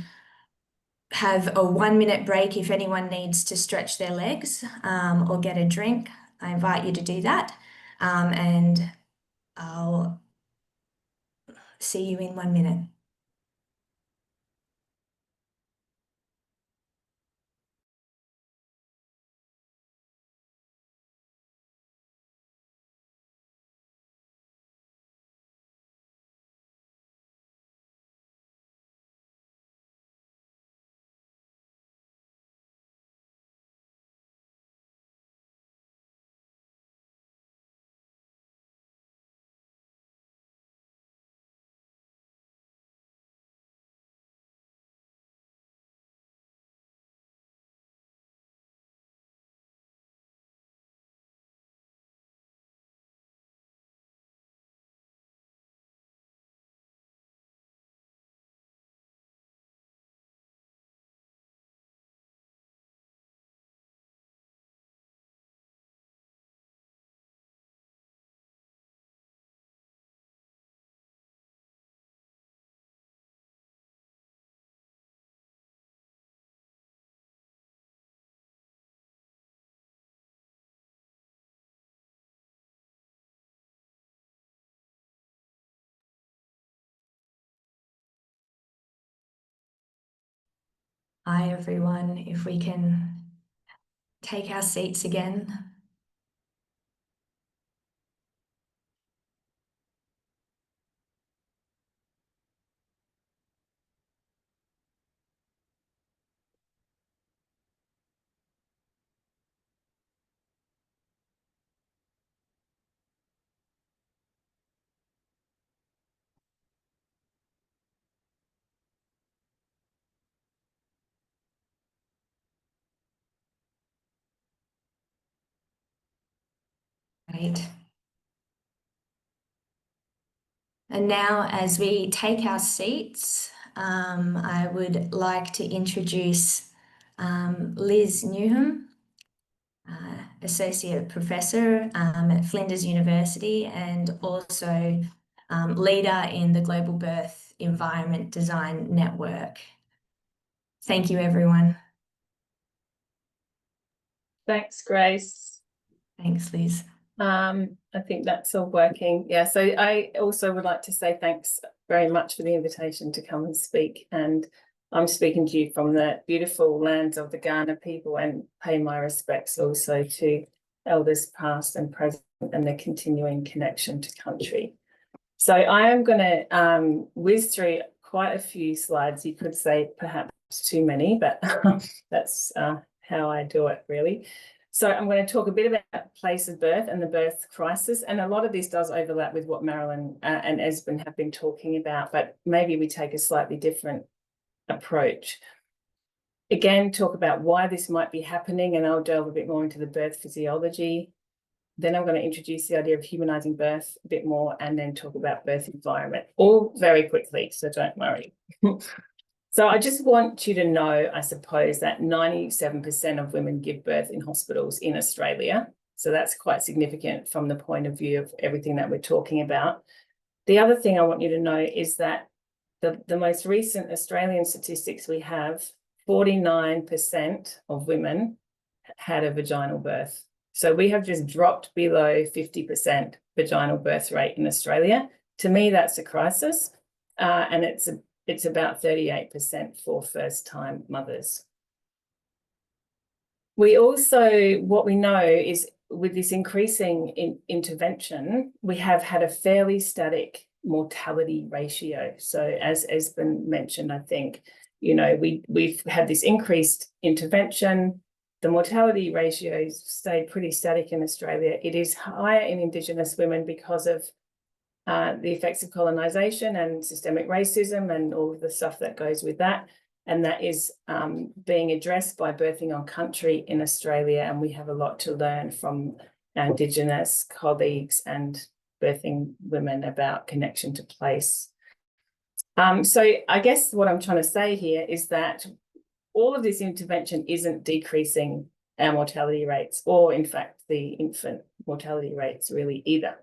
Speaker 2: have a 1-minute break if anyone needs to stretch their legs or get a drink. I invite you to do that, and I'll see you in 1 minute. Hi, everyone. If we can take our seats again. Great. And now, as we take our seats, I would like to introduce Liz Newham, Associate Professor at Flinders University, and also leader in the Global Birth Environment Design Network. Thank you, everyone.
Speaker 5: Thanks, Grace.
Speaker 2: Thanks, Liz.
Speaker 5: I think that's all working. Yeah, so I also would like to say thanks very much for the invitation to come and speak. And I'm speaking to you from the beautiful lands of the Kaurna people, and pay my respects also to elders past and present and the continuing connection to country. So I am going to whiz through quite a few slides. You could say perhaps too many, but that's how I do it, really. So I'm going to talk a bit about place of birth and the birth crisis. And a lot of this does overlap with what Marilyn and Esben have been talking about, but maybe we take a slightly different approach. Again, talk about why this might be happening, and I'll delve a bit more into the birth physiology. Then I'm going to introduce the idea of humanizing birth a bit more, and then talk about birth environment, all very quickly, so don't worry. So I just want you to know, I suppose, that 97% of women give birth in hospitals in Australia. So that's quite significant from the point of view of everything that we're talking about. The other thing I want you to know is that the most recent Australian statistics we have, 49% of women had a vaginal birth. So we have just dropped below 50% vaginal birth rate in Australia. To me, that's a crisis, and it's about 38% for first-time mothers. We also, what we know is with this increasing intervention, we have had a fairly static mortality ratio. So as has been mentioned, I think, you know, we've had this increased intervention. The mortality ratios stayed pretty static in Australia. It is higher in Indigenous women because of the effects of colonisation and systemic racism and all of the stuff that goes with that. And that is being addressed by Birthing on Country in Australia. And we have a lot to learn from our Indigenous colleagues and birthing women about connection to place. So I guess what I'm trying to say here is that all of this intervention isn't decreasing our mortality rates, or in fact, the infant mortality rates really either.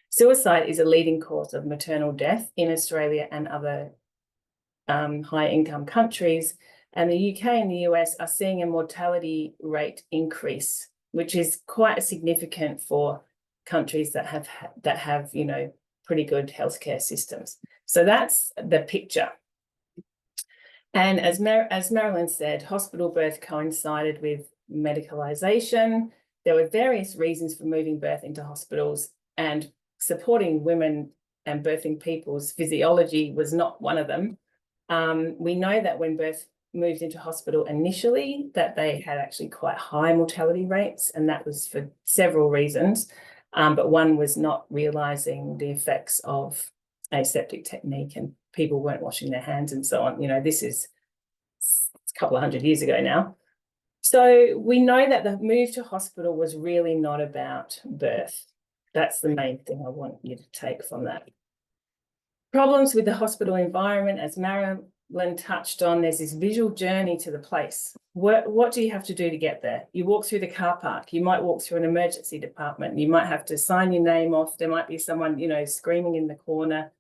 Speaker 5: Suicide is a leading cause of maternal death in Australia and other high-income countries, and the UK and the US are seeing a mortality rate increase, which is quite significant for countries that have you know, pretty good healthcare systems. So that's the picture. And as Marilyn said, hospital birth coincided with medicalisation. There were various reasons for moving birth into hospitals, and supporting women and birthing people's physiology was not one of them. We know that when birth moved into hospital initially, that they had actually quite high mortality rates, and that was for several reasons. But one was not realising the effects of aseptic technique, and people weren't washing their hands and so on. You know, this is a couple of hundred years ago now. So we know that the move to hospital was really not about birth. That's the main thing I want you to take from that. Problems with the hospital environment, as Marilyn touched on, there's this visual journey to the place. What do you have to do to get there? You walk through the car park, you might walk through an emergency department, you might have to sign your name off, there might be someone, you know, screaming in the corner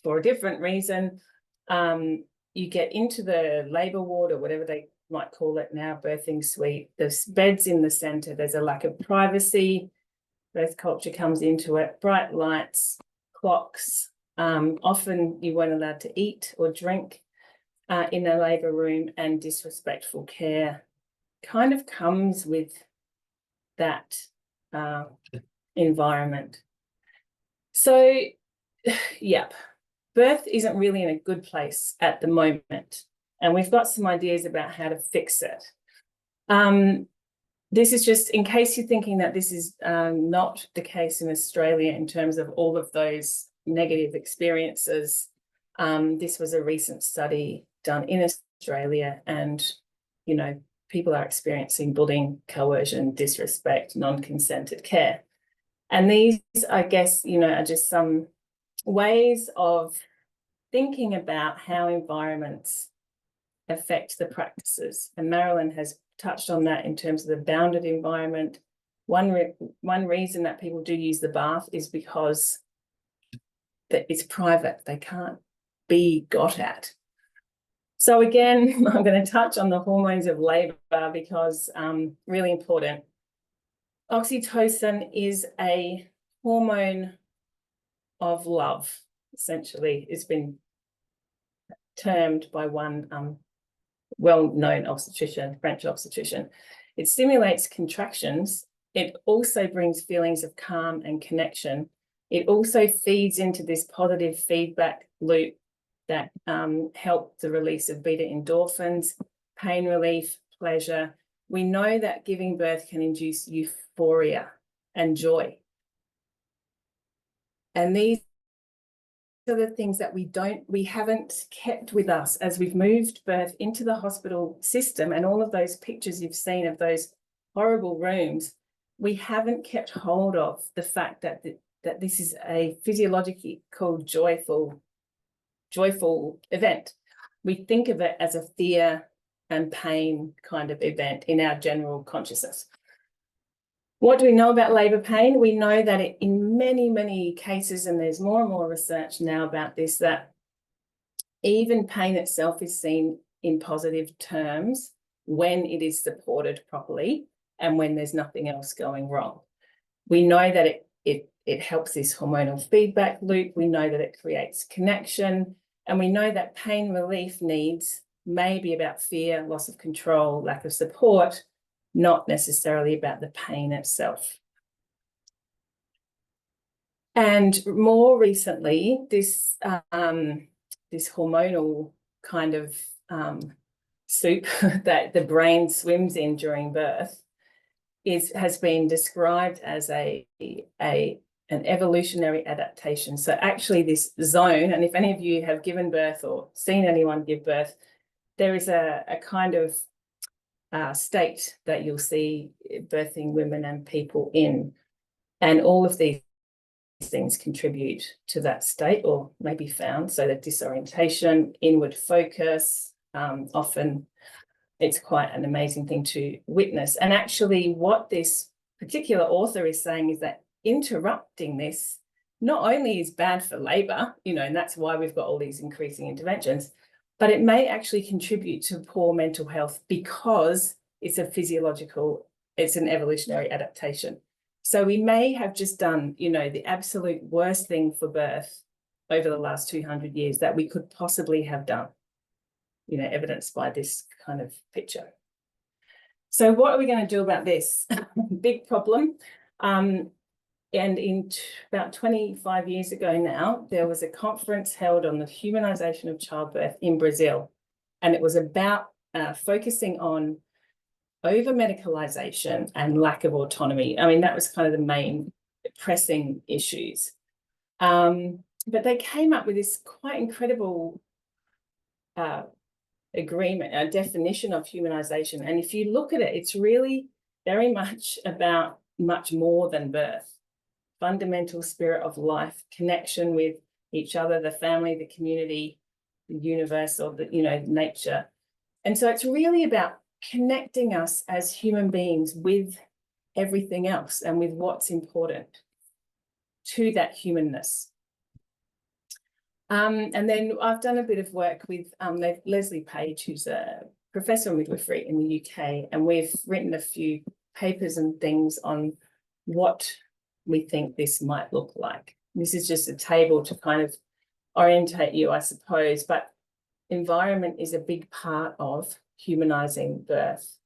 Speaker 5: for a different reason. You get into the labour ward, or whatever they might call it now, birthing suite. There's beds in the centre, there's a lack of privacy, birth culture comes into it, bright lights, clocks. Often you weren't allowed to eat or drink in a labour room, and disrespectful care kind of comes with that environment. So, yep, birth isn't really in a good place at the moment, and we've got some ideas about how to fix it. This is just in case you're thinking that this is not the case in Australia in terms of all of those negative experiences. This was a recent study done in Australia, and, you know, people are experiencing bullying, coercion, disrespect, non-consented care. And these, I guess, you know, are just some ways of thinking about how environments affect the practices. And Marilyn has touched on that in terms of the bounded environment. One reason that people do use the bath is because that it's private, they can't be got at. So again, I'm going to touch on the hormones of labour because really important. Oxytocin is a hormone of love, essentially. It's been termed by one well-known obstetrician, French obstetrician. It stimulates contractions. It also brings feelings of calm and connection. It also feeds into this positive feedback loop that help the release of beta endorphins, pain relief, pleasure. We know that giving birth can induce euphoria and joy. And these are the things that we haven't kept with us as we've moved birth into the hospital system, and all of those pictures you've seen of those horrible rooms, we haven't kept hold of the fact that that this is a physiological joyful event. We think of it as a fear and pain kind of event in our general consciousness. What do we know about labour pain? We know that in many, many cases, and there's more and more research now about this, that even pain itself is seen in positive terms when it is supported properly and when there's nothing else going wrong. We know that it helps this hormonal feedback loop. We know that it creates connection, and we know that pain relief needs may be about fear, loss of control, lack of support, not necessarily about the pain itself. And more recently, this hormonal kind of soup that the brain swims in during birth has been described as an evolutionary adaptation. So actually this zone, and if any of you have given birth or seen anyone give birth, there is a kind of state that you'll see birthing women and people in, and all of these things contribute to that state, or may be found. So the disorientation, inward focus, often it's quite an amazing thing to witness. And actually what this particular author is saying is that interrupting this not only is bad for labour, and that's why we've got all these increasing interventions, but it may actually contribute to poor mental health because it's it's an evolutionary adaptation. So we may have just done, the absolute worst thing for birth over the last 200 years that we could possibly have done, evidenced by this kind of picture. So what are we going to do about this? Big problem. And about 25 years ago now, there was a conference held on the humanisation of childbirth in Brazil. And it was about focusing on over-medicalisation and lack of autonomy. I mean, that was kind of the main pressing issues. But they came up with this quite incredible agreement, a definition of humanisation. And if you look at it, it's really very much about much more than birth. Fundamental spirit of life, connection with each other, the family, the community, the universe, or the, nature. And so it's really about connecting us as human beings with everything else and with what's important to that humanness. And then I've done a bit of work with Leslie Page, who's a professor of midwifery in the UK, and we've written a few papers and things on what we think this might look like. This is just a table to kind of orientate you, I suppose, but environment is a big part of humanising birth.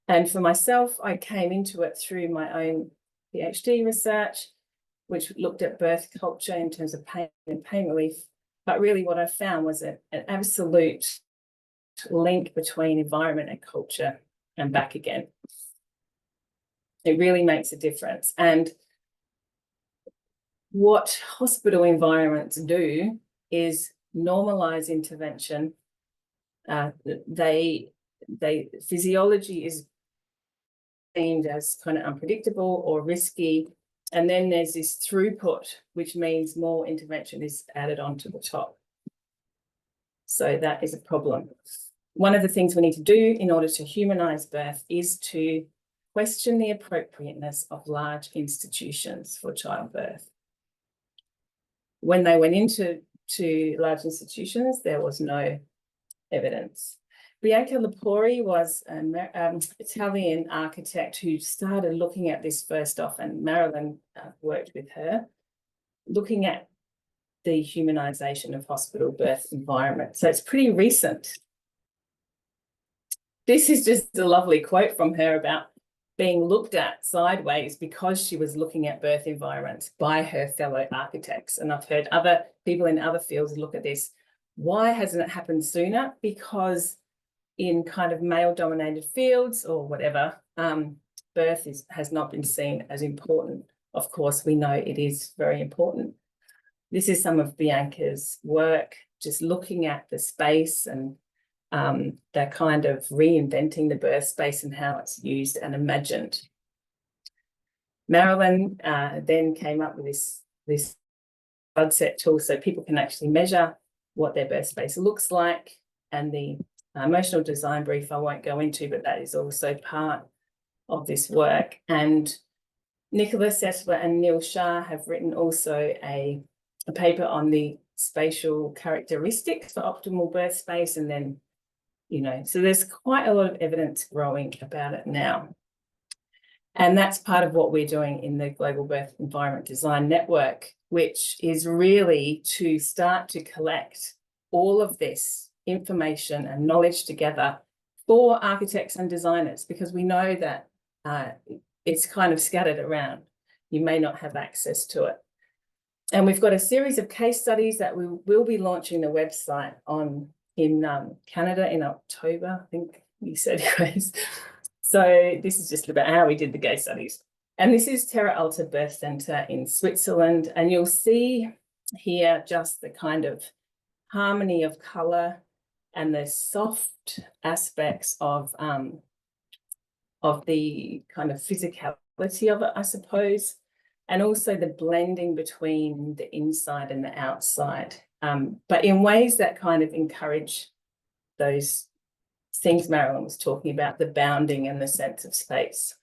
Speaker 5: And for myself, I came into it through my own PhD research, which looked at birth culture in terms of pain and pain relief. But really what I found was an absolute link between environment and culture and back again. It really makes a difference. And what hospital environments do is normalise intervention. Physiology is deemed as kind of unpredictable or risky. And then there's this throughput, which means more intervention is added onto the top. So that is a problem. One of the things we need to do in order to humanise birth is to question the appropriateness of large institutions for childbirth. When they went into large institutions, there was no evidence. Bianca Lepori was an Italian architect who started looking at this first off, and Marilyn worked with her, looking at the humanisation of hospital birth environment. So it's pretty recent. This is just a lovely quote from her about being looked at sideways because she was looking at birth environments by her fellow architects. And I've heard other people in other fields look at this. Why hasn't it happened sooner? Because in kind of male-dominated fields or whatever, birth has not been seen as important. Of course, we know it is very important. this is some of Bianca's work, just looking at the space and they're kind of reinventing the birth space and how it's used and imagined. Marilyn then came up with this bud set tool so people can actually measure what their birth space looks like, and the emotional design brief I won't go into, but that is also part of this work. And Nicola Settler and Neil Shah have written also a paper on the spatial characteristics for optimal birth space, and then, you know, so there's quite a lot of evidence growing about it now. And that's part of what we're doing in the Global Birth Environment Design Network, which is really to start to collect all of this information and knowledge together for architects and designers, because we know that it's kind of scattered around. You may not have access to it. And we've got a series of case studies that we will be launching the website on in Canada in October, I think you said, Grace. So this is just about how we did the case studies. And this is Terra Alta Birth Centre in Switzerland. And you'll see here just the kind of harmony of colour and the soft aspects of the kind of physicality of it, I suppose, and also the blending between the inside and the outside, but in ways that kind of encourage those things Marilyn was talking about, the bounding and the sense of space.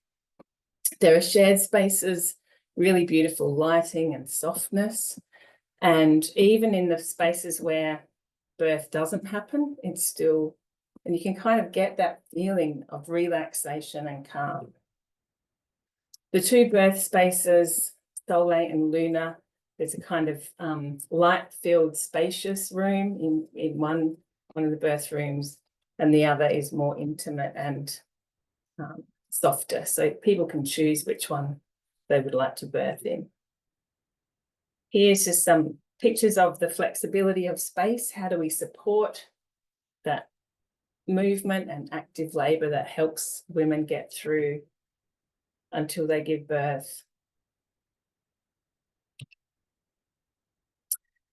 Speaker 5: There are shared spaces, really beautiful lighting and softness, and even in the spaces where birth doesn't happen, it's still, and you can kind of get that feeling of relaxation and calm. The two birth spaces, Soleil and Luna, there's a kind of light-filled, spacious room in one of the birth rooms, and the other is more intimate and softer. So people can choose which one they would like to birth in. Here's just some pictures of the flexibility of space. How do we support that movement and active labour that helps women get through until they give birth?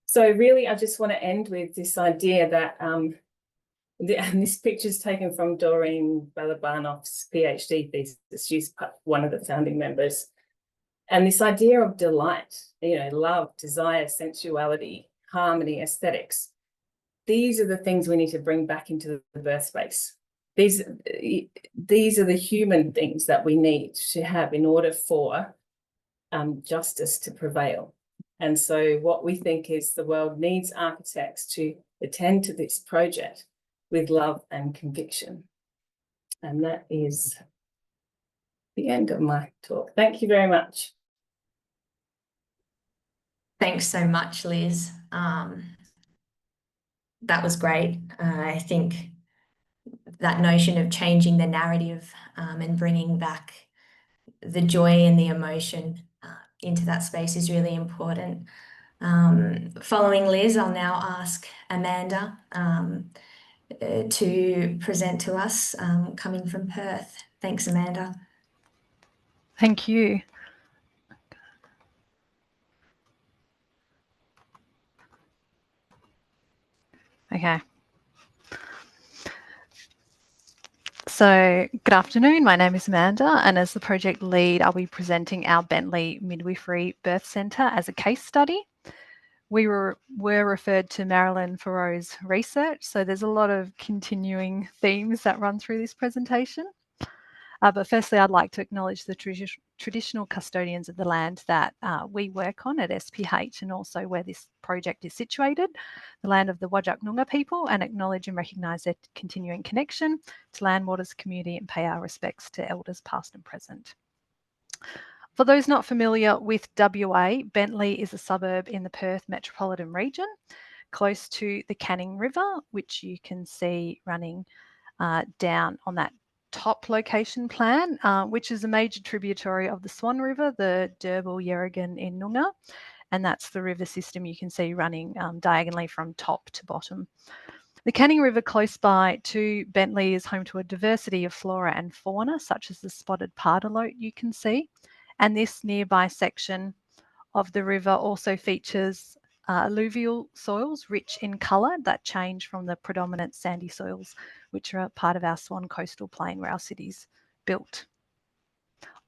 Speaker 5: So really, I just want to end with this idea that, and this picture is taken from Doreen Balabanov's PhD thesis. She's one of the founding members. And this idea of delight, you know, love, desire, sensuality, harmony, aesthetics, these are the things we need to bring back into the birth space. These are the human things that we need to have in order for justice to prevail. And so what we think is the world needs architects to attend to this project with love and conviction. And that is the end of my talk. Thank you very much.
Speaker 2: Thanks so much, Liz. That was great. I think that notion of changing the narrative and bringing back the joy and the emotion into that space is really important. Following Liz, I'll now ask Amanda to present to us, coming from Perth. Thanks, Amanda.
Speaker 6: Thank you. Okay. So good afternoon, my name is Amanda, and as the project lead, I'll be presenting our Bentley Midwifery Birth Centre as a case study. We were referred to Marilyn Farrow's research, so there's a lot of continuing themes that run through this presentation. But firstly, I'd like to acknowledge the traditional custodians of the land that we work on at SPH, and also where this project is situated, the land of the Whadjuk Noongar people, and acknowledge and recognise their continuing connection to land, waters, community, and pay our respects to elders past and present. For those not familiar with WA, Bentley is a suburb in the Perth metropolitan region, close to the Canning River, which you can see running down on that top location plan, which is a major tributary of the Swan River, the Derbarl Yerrigan in Noongar, and that's the river system you can see running diagonally from top to bottom. The Canning River close by to Bentley is home to a diversity of flora and fauna, such as the spotted pardalote you can see, and this nearby section of the river also features alluvial soils, rich in colour, that change from the predominant sandy soils, which are part of our Swan coastal plain where our city's built.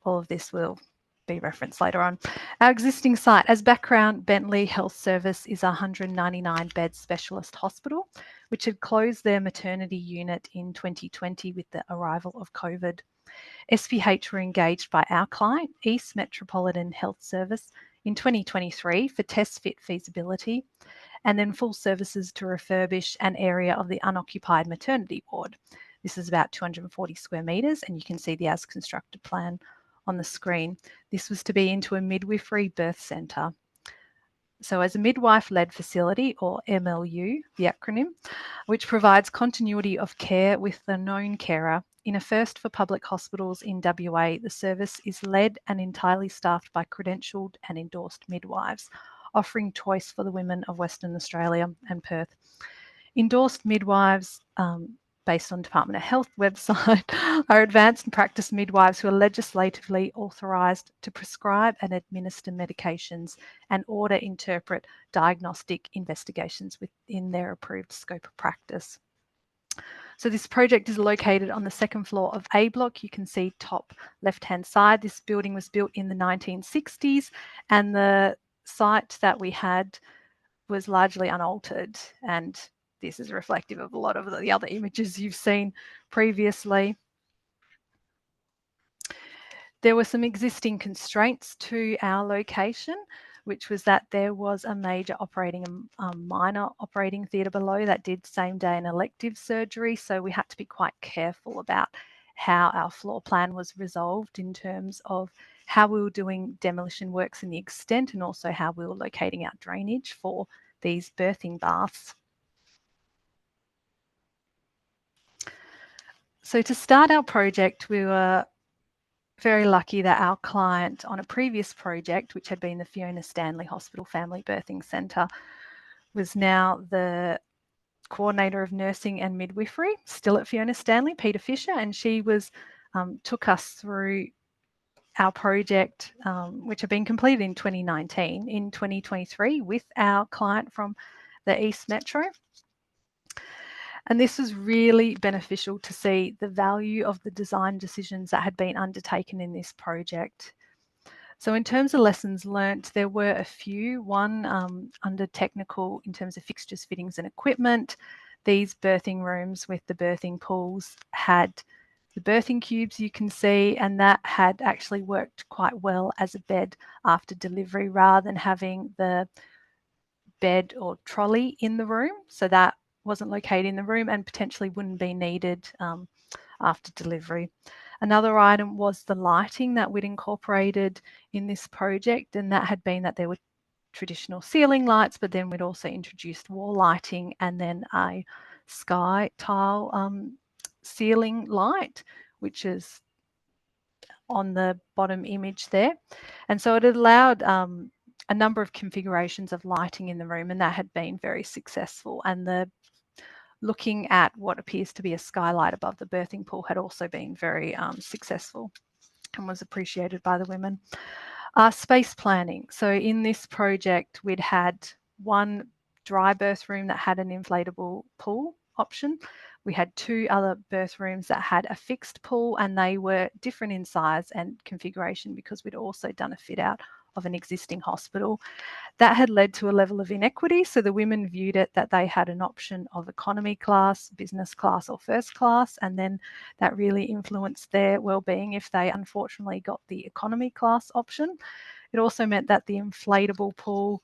Speaker 6: All of this will be referenced later on. Our existing site, as background, Bentley Health Service is a 199-bed specialist hospital, which had closed their maternity unit in 2020 with the arrival of COVID. SPH were engaged by our client, East Metropolitan Health Service, in 2023 for test fit feasibility, and then full services to refurbish an area of the unoccupied maternity ward. This is about 240 square metres, and you can see the as constructed plan on the screen. This was to be into a midwifery birth centre. So as a midwife-led facility, or MLU, the acronym, which provides continuity of care with the known carer. In a first for public hospitals in WA, the service is led and entirely staffed by credentialed and endorsed midwives, offering choice for the women of Western Australia and Perth. Endorsed midwives, based on Department of Health website, are advanced practice midwives who are legislatively authorised to prescribe and administer medications and order, interpret diagnostic investigations within their approved scope of practice. So this project is located on the second floor of A block. You can see top left-hand side. This building was built in the 1960s, and the site that we had was largely unaltered, and this is reflective of a lot of the other images you've seen previously. There were some existing constraints to our location, which was that there was a major operating and minor operating theatre below that did same day and elective surgery. So we had to be quite careful about how our floor plan was resolved in terms of how we were doing demolition works in the extent, and also how we were locating our drainage for these birthing baths. So to start our project, we were very lucky that our client on a previous project, which had been the Fiona Stanley Hospital Family Birthing Centre, was now the coordinator of nursing and midwifery, still at Fiona Stanley, Peter Fisher, and she was took us through our project, which had been completed in 2019, in 2023 with our client from the East Metro. And this was really beneficial to see the value of the design decisions that had been undertaken in this project. So in terms of lessons learnt, there were a few. One, under technical, in terms of fixtures, fittings and equipment, these birthing rooms with the birthing pools had the birthing cubes you can see, and that had actually worked quite well as a bed after delivery rather than having the bed or trolley in the room. So that wasn't located in the room and potentially wouldn't be needed after delivery. Another item was the lighting that we'd incorporated in this project, and that had been that there were traditional ceiling lights, but then we'd also introduced wall lighting and then a sky tile ceiling light, which is on the bottom image there. And so it allowed a number of configurations of lighting in the room, and that had been very successful. And the looking at what appears to be a skylight above the birthing pool had also been very successful and was appreciated by the women. Space planning. So in this project, we'd had one dry birth room that had an inflatable pool option. We had two other birth rooms that had a fixed pool, and they were different in size and configuration because we'd also done a fit out of an existing hospital. That had led to a level of inequity. So the women viewed it that they had an option of economy class, business class or first class, and then that really influenced their well-being if they unfortunately got the economy class option. It also meant that the inflatable pool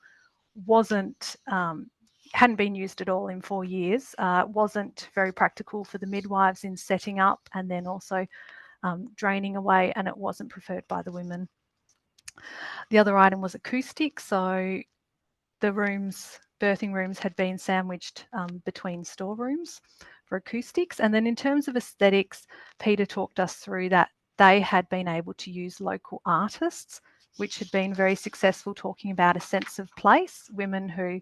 Speaker 6: hadn't been used at all in 4 years, wasn't very practical for the midwives in setting up and then also draining away, and it wasn't preferred by the women. The other item was acoustic. So the birthing rooms had been sandwiched between storerooms for acoustics. And then in terms of aesthetics, Peter talked us through that they had been able to use local artists, which had been very successful, talking about a sense of place, women who,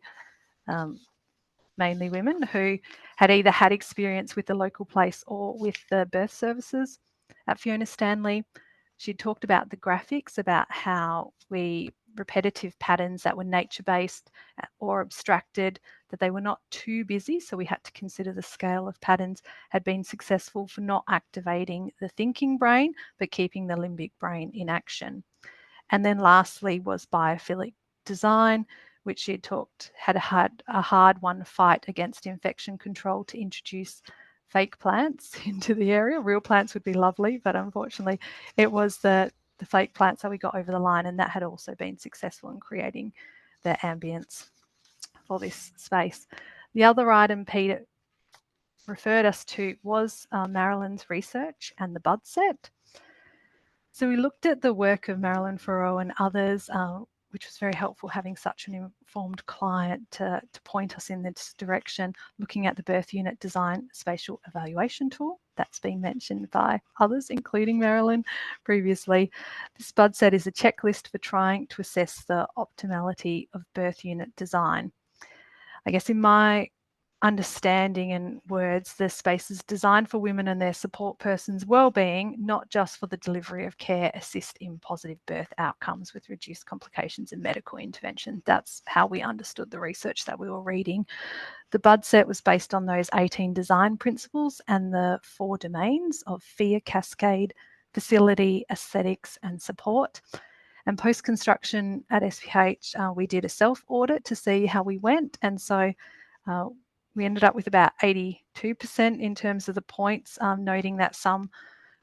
Speaker 6: mainly women who had either had experience with the local place or with the birth services at Fiona Stanley. She talked about the graphics, about how we repetitive patterns that were nature-based or abstracted, that they were not too busy, so we had to consider the scale of patterns, had been successful for not activating the thinking brain, but keeping the limbic brain in action. And then lastly was biophilic design, which she had a hard-won fight against infection control to introduce fake plants into the area. Real plants would be lovely, but unfortunately it was the fake plants that we got over the line, and that had also been successful in creating the ambience for this space. The other item Peter referred us to was Marilyn's research and the bud set. So we looked at the work of Marilyn Farrow and others, which was very helpful, having such an informed client to point us in this direction, looking at the birth unit design spatial evaluation tool that's been mentioned by others, including Marilyn previously. This bud set is a checklist for trying to assess the optimality of birth unit design. I guess in my understanding and words, the space is designed for women and their support persons' well-being, not just for the delivery of care, assist in positive birth outcomes with reduced complications and medical intervention. That's how we understood the research that we were reading. The bud set was based on those 18 design principles and the 4 domains of fear cascade, facility, aesthetics, and support. And post-construction at SPH, we did a self-audit to see how we went. And so we ended up with about 82% in terms of the points, noting that some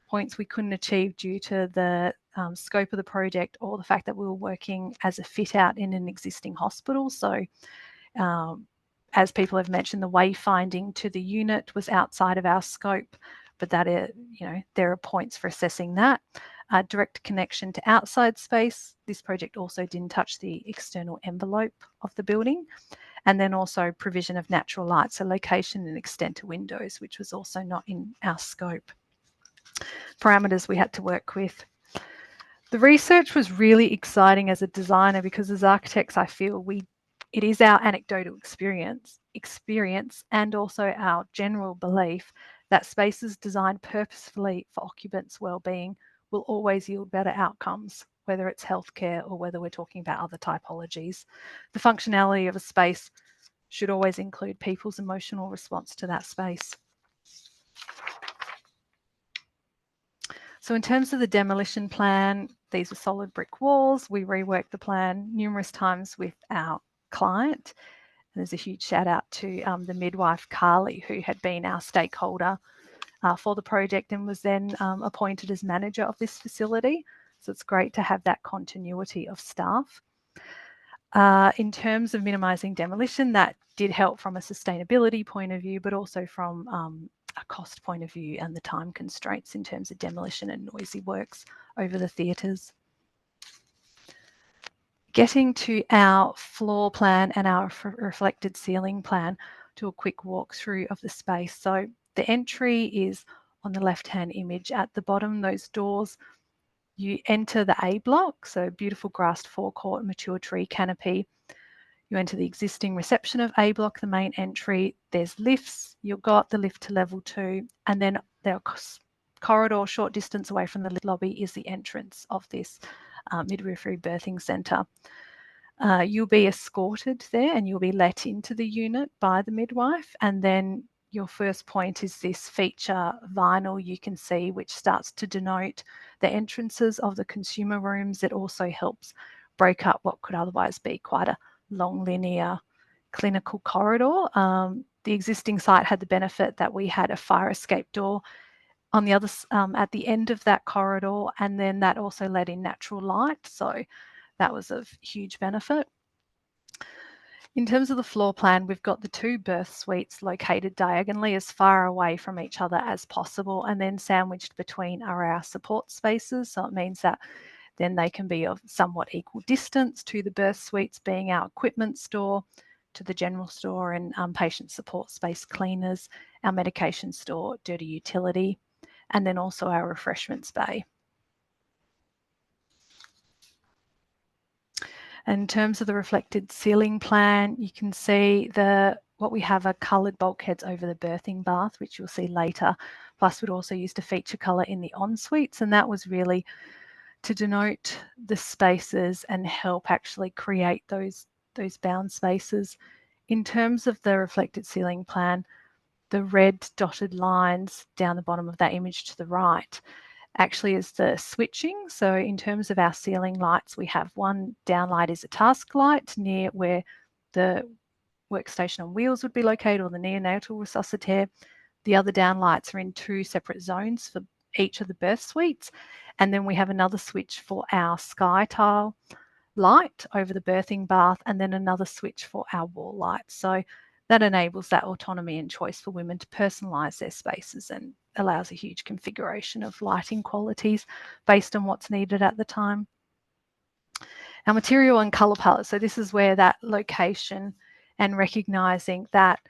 Speaker 6: points we couldn't achieve due to the scope of the project or the fact that we were working as a fit out in an existing hospital. So as people have mentioned, the wayfinding to the unit was outside of our scope, but that is, there are points for assessing that. Direct connection to outside space. This project also didn't touch the external envelope of the building. And then also provision of natural light, so location and extent to windows, which was also not in our scope. Parameters we had to work with. The research was really exciting as a designer because as architects, I feel it is our anecdotal experience and also our general belief that spaces designed purposefully for occupants' well-being will always yield better outcomes, whether it's healthcare or whether we're talking about other typologies. The functionality of a space should always include people's emotional response to that space. So in terms of the demolition plan, these were solid brick walls. We reworked the plan numerous times with our client. And there's a huge shout out to the midwife, Carly, who had been our stakeholder for the project and was then appointed as manager of this facility. So it's great to have that continuity of staff. In terms of minimising demolition, that did help from a sustainability point of view, but also from a cost point of view and the time constraints in terms of demolition and noisy works over the theatres. Getting to our floor plan and our reflected ceiling plan, do a quick walkthrough of the space. So the entry is on the left-hand image. At the bottom, those doors, you enter the A block, so beautiful grassed forecourt, mature tree canopy. You enter the existing reception of A block, the main entry. There's lifts. You've got the lift to level 2, and then the corridor, short distance away from the lift lobby, is the entrance of this midwifery birthing centre. You'll be escorted there and you'll be let into the unit by the midwife, and then your first point is this feature vinyl you can see, which starts to denote the entrances of the consumer rooms. It also helps break up what could otherwise be quite a long linear clinical corridor. The existing site had the benefit that we had a fire escape door on the other at the end of that corridor, and then that also let in natural light, so that was of huge benefit. In terms of the floor plan, we've got the 2 birth suites located diagonally as far away from each other as possible, and then sandwiched between are our support spaces. So it means that then they can be of somewhat equal distance to the birth suites, being our equipment store, to the general store and patient support space cleaners, our medication store, dirty utility, and then also our refreshments bay. In terms of the reflected ceiling plan, you can see what we have are coloured bulkheads over the birthing bath, which you'll see later. Plus, we'd also used a feature colour in the en-suites, and that was really to denote the spaces and help actually create those bound spaces. In terms of the reflected ceiling plan, the red dotted lines down the bottom of that image to the right actually is the switching. So in terms of our ceiling lights, we have one downlight is a task light near where the workstation on wheels would be located, or the neonatal resuscitaire. The other downlights are in 2 separate zones for each of the birth suites. And then we have another switch for our sky tile light over the birthing bath, and then another switch for our wall lights. So that enables that autonomy and choice for women to personalise their spaces and allows a huge configuration of lighting qualities based on what's needed at the time. Our material and colour palette. So this is where that location and recognising that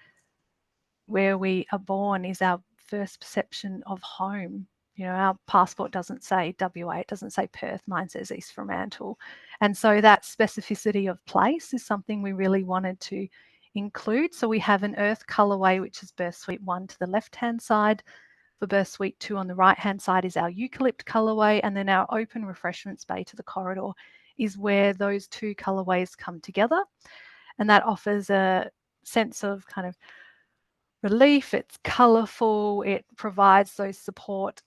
Speaker 6: where we are born is our first perception of home. You know, our passport doesn't say WA, it doesn't say Perth, mine says East Fremantle. And so that specificity of place is something we really wanted to include. So we have an earth colourway, which is birth suite 1 to the left-hand side. For birth suite 2 on the right-hand side is our eucalypt colourway, and then our open refreshments bay to the corridor is where those 2 colourways come together. And that offers a sense of kind of relief. It's colourful, it provides those support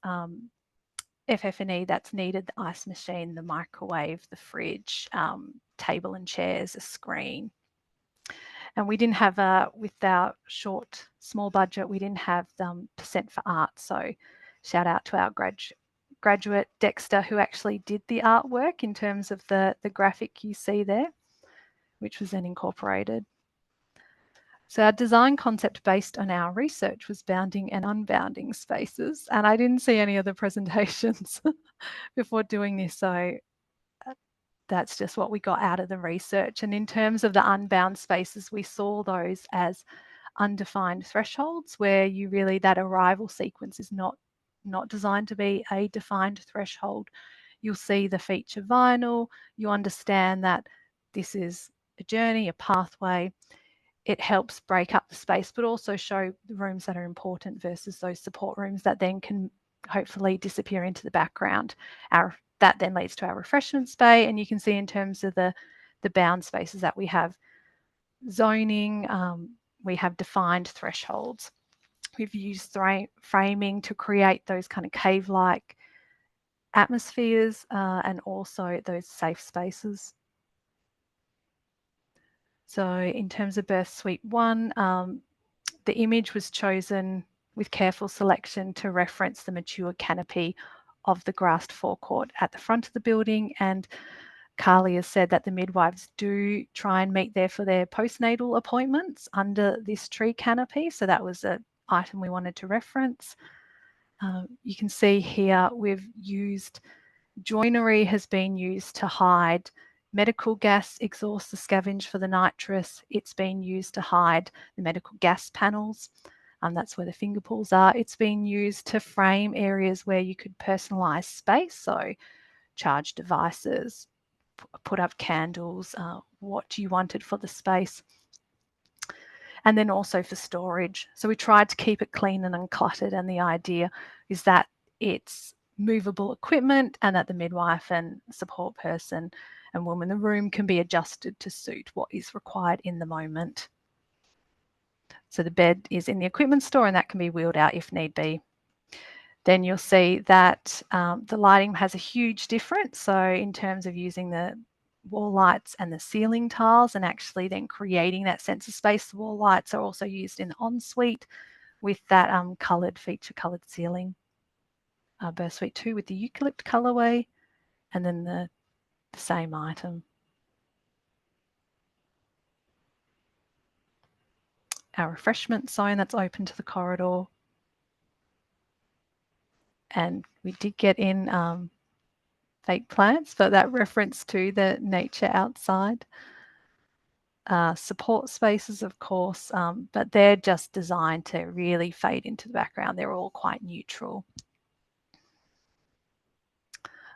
Speaker 6: FF&E that's needed, the ice machine, the microwave, the fridge, table and chairs, a screen. And we didn't have, with our short, small budget, we didn't have percent for art. So shout out to our graduate Dexter, who actually did the artwork in terms of the graphic you see there, which was then incorporated. So our design concept based on our research was bounding and unbounding spaces. And I didn't see any other presentations before doing this. So that's just what we got out of the research. And in terms of the unbound spaces, we saw those as undefined thresholds where you really, that arrival sequence is not designed to be a defined threshold. You'll see the feature vinyl, you understand that this is a journey, a pathway. It helps break up the space, but also show the rooms that are important versus those support rooms that then can hopefully disappear into the background. That then leads to our refreshments bay, and you can see in terms of the bound spaces that we have zoning, we have defined thresholds. We've used framing to create those kind of cave-like atmospheres and also those safe spaces. So in terms of birth suite 1, the image was chosen with careful selection to reference the mature canopy of the grassed forecourt at the front of the building. And Carly has said that the midwives do try and meet there for their postnatal appointments under this tree canopy. So that was an item we wanted to reference. You can see here we've used joinery has been used to hide medical gas exhaust, the scavenge for the nitrous. It's been used to hide the medical gas panels. That's where the finger pulls are. It's been used to frame areas where you could personalise space, so charge devices, put up candles, what you wanted for the space. And then also for storage. So we tried to keep it clean and uncluttered, and the idea is that it's movable equipment and that the midwife and support person and woman in the room can be adjusted to suit what is required in the moment. So the bed is in the equipment store and that can be wheeled out if need be. Then you'll see that the lighting has a huge difference. So in terms of using the wall lights and the ceiling tiles and actually then creating that sense of space, the wall lights are also used in the ensuite with that feature coloured ceiling. Birth suite 2 with the eucalypt colourway, and then the same item. Our refreshment zone that's open to the corridor. And we did get in fake plants, but that reference to the nature outside. Support spaces, of course, but they're just designed to really fade into the background. They're all quite neutral.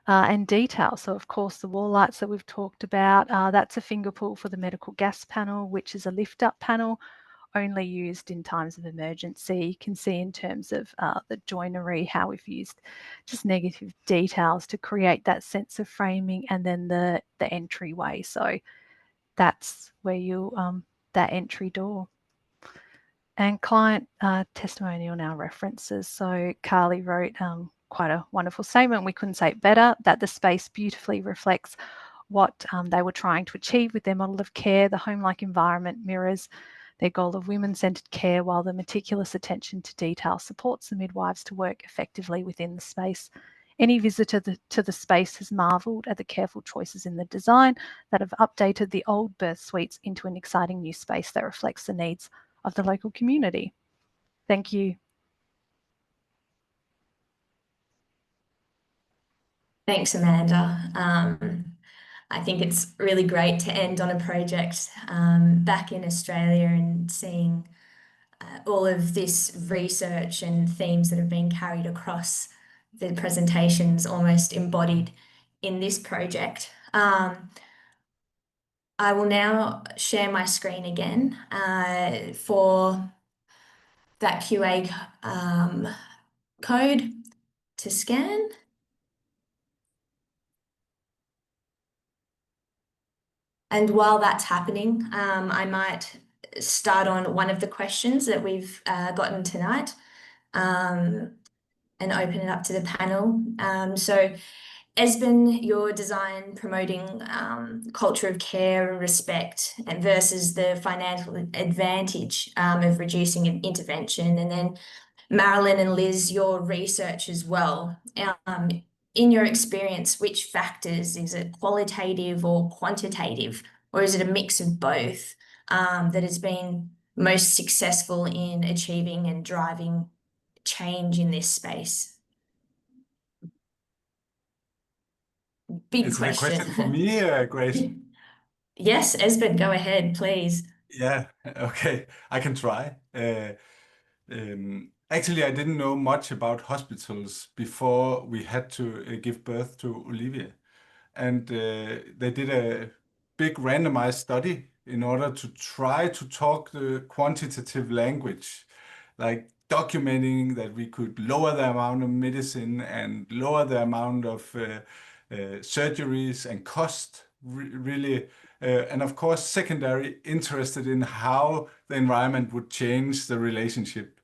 Speaker 6: And detail. So of course the wall lights that we've talked about, that's a finger pull for the medical gas panel, which is a lift up panel only used in times of emergency. You can see in terms of the joinery how we've used just negative details to create that sense of framing, and then the entryway. So that's where you that entry door. And client testimonial now references. So Carly wrote quite a wonderful statement. We couldn't say it better, that the space beautifully reflects what they were trying to achieve with their model of care. The home-like environment mirrors their goal of women-centred care, while the meticulous attention to detail supports the midwives to work effectively within the space. Any visitor to the space has marvelled at the careful choices in the design that have updated the old birth suites into an exciting new space that reflects the needs of the local community. Thank you.
Speaker 2: Thanks, Amanda. I think it's really great to end on a project back in Australia and seeing all of this research and themes that have been carried across the presentations almost embodied in this project. I will now share my screen again for that QA code to scan. And while that's happening, I might start on one of the questions that we've gotten tonight and open it up to the panel. So Esben, your design promoting culture of care and respect versus the financial advantage of reducing an intervention. And then Marilyn and Liz, your research as well. In your experience, which factors, is it qualitative or quantitative, or is it a mix of both that has been most successful in achieving and driving change in this space? Big
Speaker 4: Is it a
Speaker 2: question.
Speaker 4: question for me, Grace?
Speaker 2: Yes, Esben, go ahead, please.
Speaker 4: Yeah, okay, I can try. Actually, I didn't know much about hospitals before we had to give birth to Olivia. And they did a big randomized study in order to try to talk the quantitative language, like documenting that we could lower the amount of medicine and lower the amount of surgeries and cost, really. And of course, secondary, interested in how the environment would change the relationship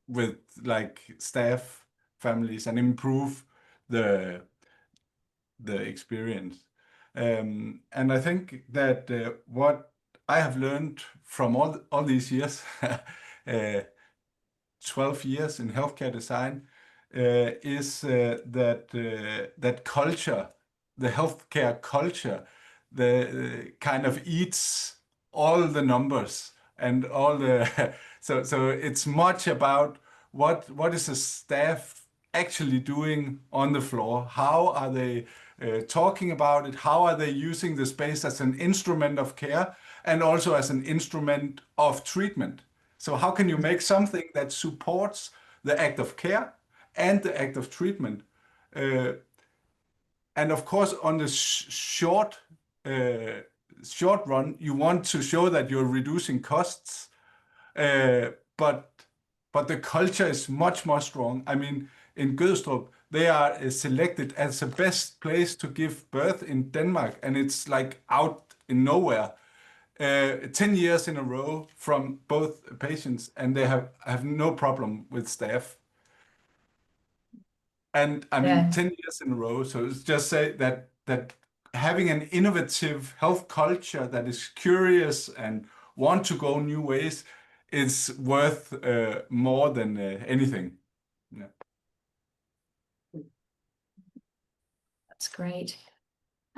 Speaker 4: with like staff, families, and improve the experience. And I think that what I have learned from all these years, 12 years in healthcare design, is that culture, the healthcare culture, the kind of eats all the numbers and all the so it's much about what is the staff actually doing on the floor, how are they talking about it, how are they using the space as an instrument of care and also as an instrument of treatment. So how can you make something that supports the act of care and the act of treatment? And of course, on the short run, you want to show that you're reducing costs, but the culture is much more strong. I mean, in Gødstrup, they are selected as the best place to give birth in Denmark, and it's like out in nowhere. 10 years in a row from both patients, and they have no problem with staff. And I mean, 10 years in a row. So it's just say that having an innovative health culture that is curious and want to go new ways is worth more than anything. Yeah.
Speaker 2: That's great.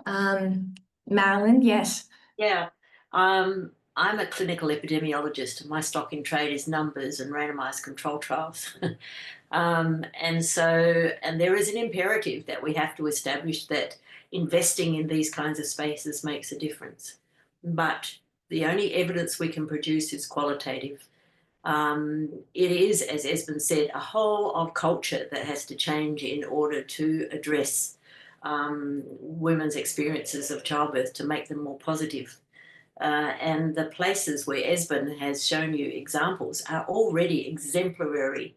Speaker 2: Marilyn, yes.
Speaker 3: Yeah. I'm a clinical epidemiologist. My stock in trade is numbers and randomized control trials. And there is an imperative that we have to establish that investing in these kinds of spaces makes a difference. But the only evidence we can produce is qualitative. It is, as Esben said, a whole of culture that has to change in order to address women's experiences of childbirth to make them more positive. And the places where Esben has shown you examples are already exemplary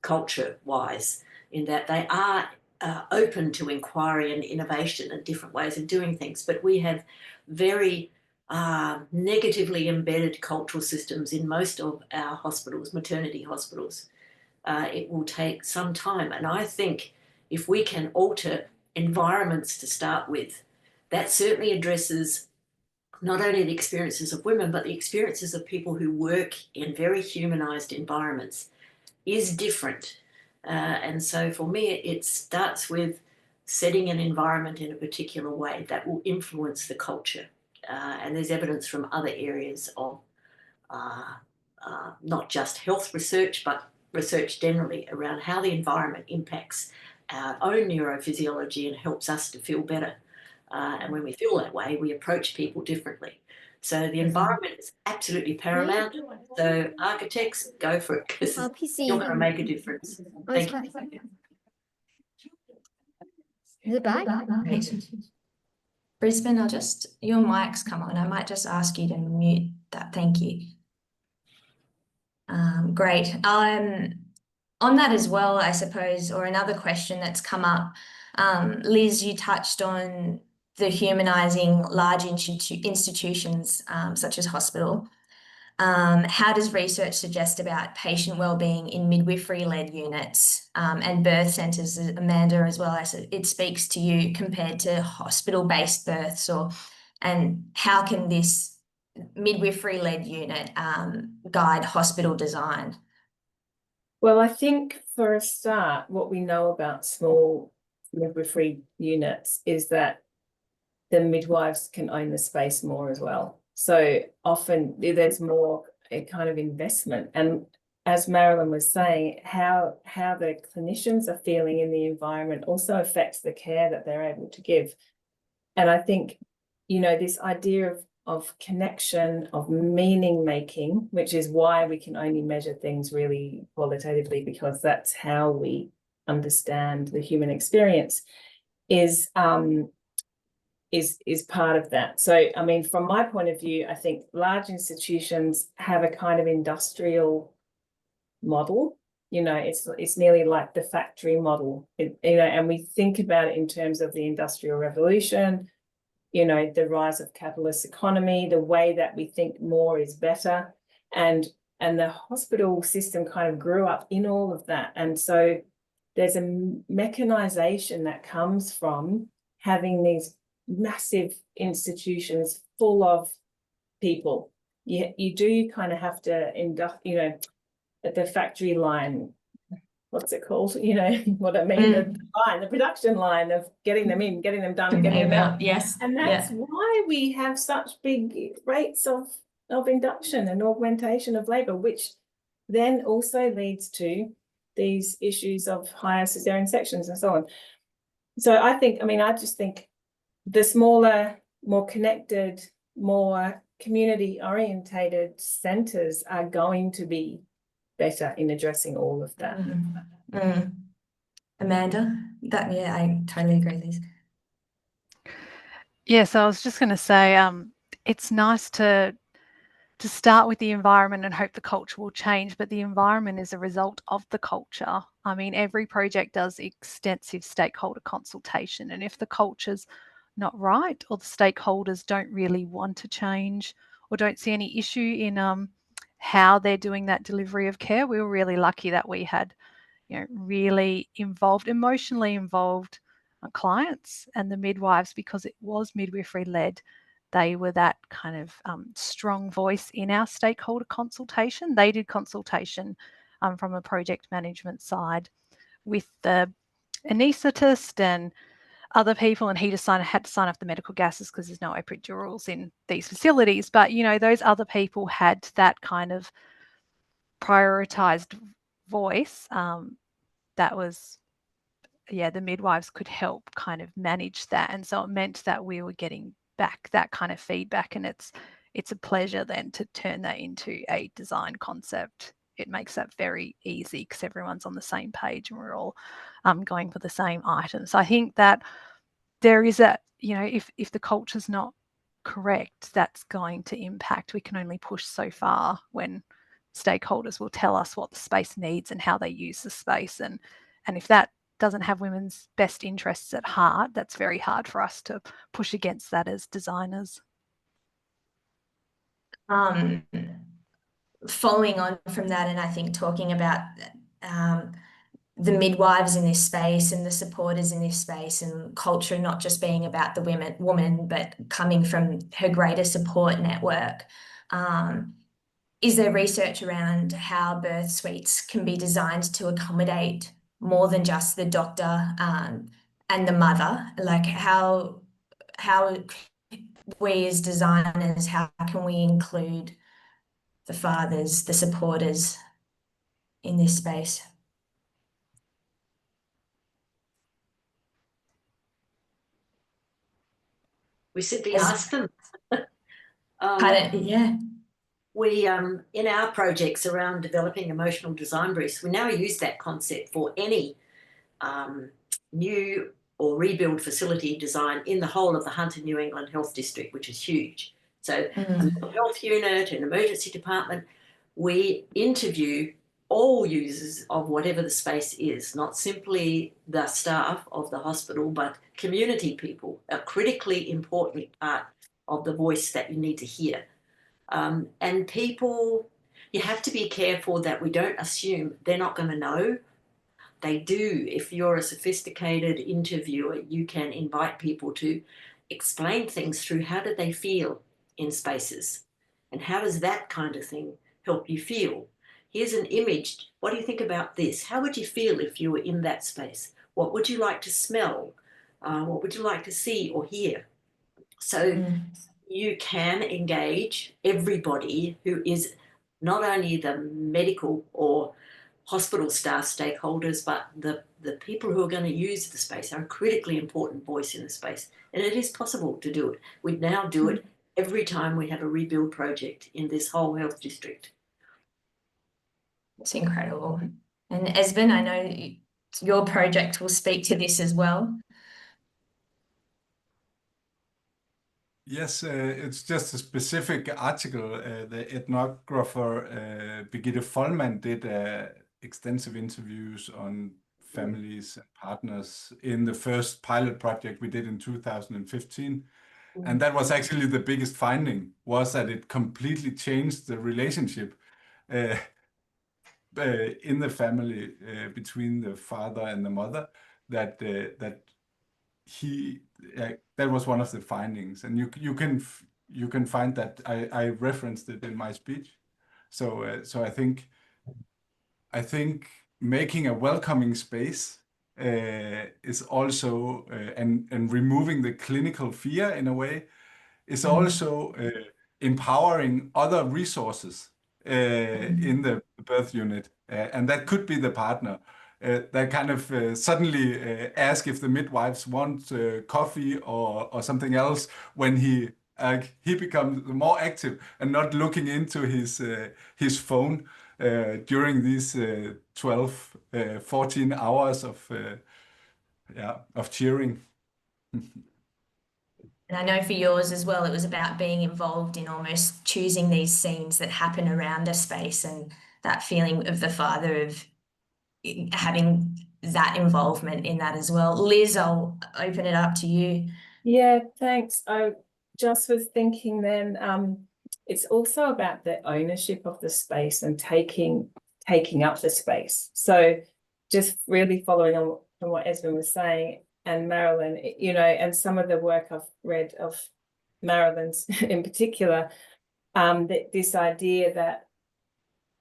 Speaker 3: culture-wise, in that they are open to inquiry and innovation and different ways of doing things. But we have very negatively embedded cultural systems in most of our hospitals, maternity hospitals. It will take some time. And I think if we can alter environments to start with, that certainly addresses not only the experiences of women, but the experiences of people who work in very humanized environments is different. And so for me, it starts with setting an environment in a particular way that will influence the culture. And there's evidence from other areas of not just health research, but research generally around how the environment impacts our own neurophysiology and helps us to feel better. And when we feel that way, we approach people differently. So the environment is absolutely paramount. So architects, go for it, because you're going to make a difference. Thank you.
Speaker 2: Is it back? Great. Brisbane, your mic's come on. I might just ask you to mute that. Thank you. Great. On that as well, I suppose, or another question that's come up, Liz, you touched on the humanising large institutions such as hospital. How does research suggest about patient wellbeing in midwifery-led units and birth centres, Amanda, as well? As it speaks to you compared to hospital-based births, and how can this midwifery-led unit guide hospital design?
Speaker 5: Well, I think for a start, what we know about small midwifery units is that the midwives can own the space more as well. So often there's more a kind of investment. And as Marilyn was saying, how the clinicians are feeling in the environment also affects the care that they're able to give. And I think, this idea of connection, of meaning making, which is why we can only measure things really qualitatively, because that's how we understand the human experience, is part of that. So, I mean, from my point of view, I think large institutions have a kind of industrial model. It's nearly like the factory model, and we think about it in terms of the Industrial Revolution, the rise of capitalist economy, the way that we think more is better. And the hospital system kind of grew up in all of that. And so there's a mechanization that comes from having these massive institutions full of people. You do kind of have to at the factory line, what's it called? What I mean, the production line of getting them in, getting them done, getting them out.
Speaker 2: Yes.
Speaker 5: And that's why we have such big rates of induction and augmentation of labour, which then also leads to these issues of higher caesarean sections and so on. So I just think the smaller, more connected, more community orientated centres are going to be better in addressing all of that.
Speaker 2: Amanda, I totally agree with this.
Speaker 6: Yeah, so I was just going to say, it's nice to start with the environment and hope the culture will change, but the environment is a result of the culture. I mean, every project does extensive stakeholder consultation, and if the culture's not right, or the stakeholders don't really want to change or don't see any issue in how they're doing that delivery of care, we were really lucky that we had really emotionally involved clients and the midwives, because it was midwifery led. They were that kind of strong voice in our stakeholder consultation. They did consultation from a project management side with the anaesthetist and other people, and he just had to sign off the medical gases because there's no epidurals in these facilities. But those other people had that kind of prioritized voice. That was, the midwives could help kind of manage that, and so it meant that we were getting back that kind of feedback, and it's a pleasure then to turn that into a design concept. It makes that very easy because everyone's on the same page and we're all going for the same items. So I think that there is if the culture's not correct, that's going to impact. We can only push so far when stakeholders will tell us what the space needs and how they use the space. And if that doesn't have women's best interests at heart, that's very hard for us to push against that as designers.
Speaker 2: Following on from that, and I think talking about the midwives in this space and the supporters in this space, and culture not just being about the woman, but coming from her greater support network. Is there research around how birth suites can be designed to accommodate more than just the doctor and the mother? Like how we as designers, how can we include the fathers, the supporters in this space?
Speaker 3: We simply ask them.
Speaker 2: Yeah.
Speaker 3: We, in our projects around developing emotional design briefs, we now use that concept for any new or rebuild facility design in the whole of the Hunter New England Health District, which is huge. So a mental health unit, an emergency department, we interview all users of whatever the space is, not simply the staff of the hospital, but community people, a critically important part of the voice that you need to hear. And people, you have to be careful that we don't assume they're not going to know. They do. If you're a sophisticated interviewer, you can invite people to explain things through how do they feel in spaces, and how does that kind of thing help you feel. Here's an image. What do you think about this? How would you feel if you were in that space? What would you like to smell? What would you like to see or hear? So you can engage everybody who is not only the medical or hospital staff stakeholders, but the people who are going to use the space are a critically important voice in the space. And it is possible to do it. We now do it every time we have a rebuild project in this whole health district.
Speaker 2: It's incredible. And Esben, I know your project will speak to this as well.
Speaker 4: Yes, it's just a specific article. The ethnographer Birgitte Vollmann did extensive interviews on families and partners in the first pilot project we did in 2015. And that was actually the biggest finding, was that it completely changed the relationship in the family between the father and the mother, that that was one of the findings, and you can find that I referenced it in my speech. So I think making a welcoming space is also and removing the clinical fear in a way is also empowering other resources in the birth unit, and that could be the partner. That kind of suddenly ask if the midwives want coffee or something else when he becomes more active and not looking into his phone during these 12, 14 hours of cheering.
Speaker 2: And I know for yours as well, it was about being involved in almost choosing these scenes that happen around a space, and that feeling of the father of having that involvement in that as well. Liz, I'll open it up to you.
Speaker 5: Yeah, thanks. I just was thinking then, it's also about the ownership of the space and taking up the space. So just really following on from what Esben was saying, and Marilyn, you know, and some of the work I've read of Marilyn's in particular, that this idea that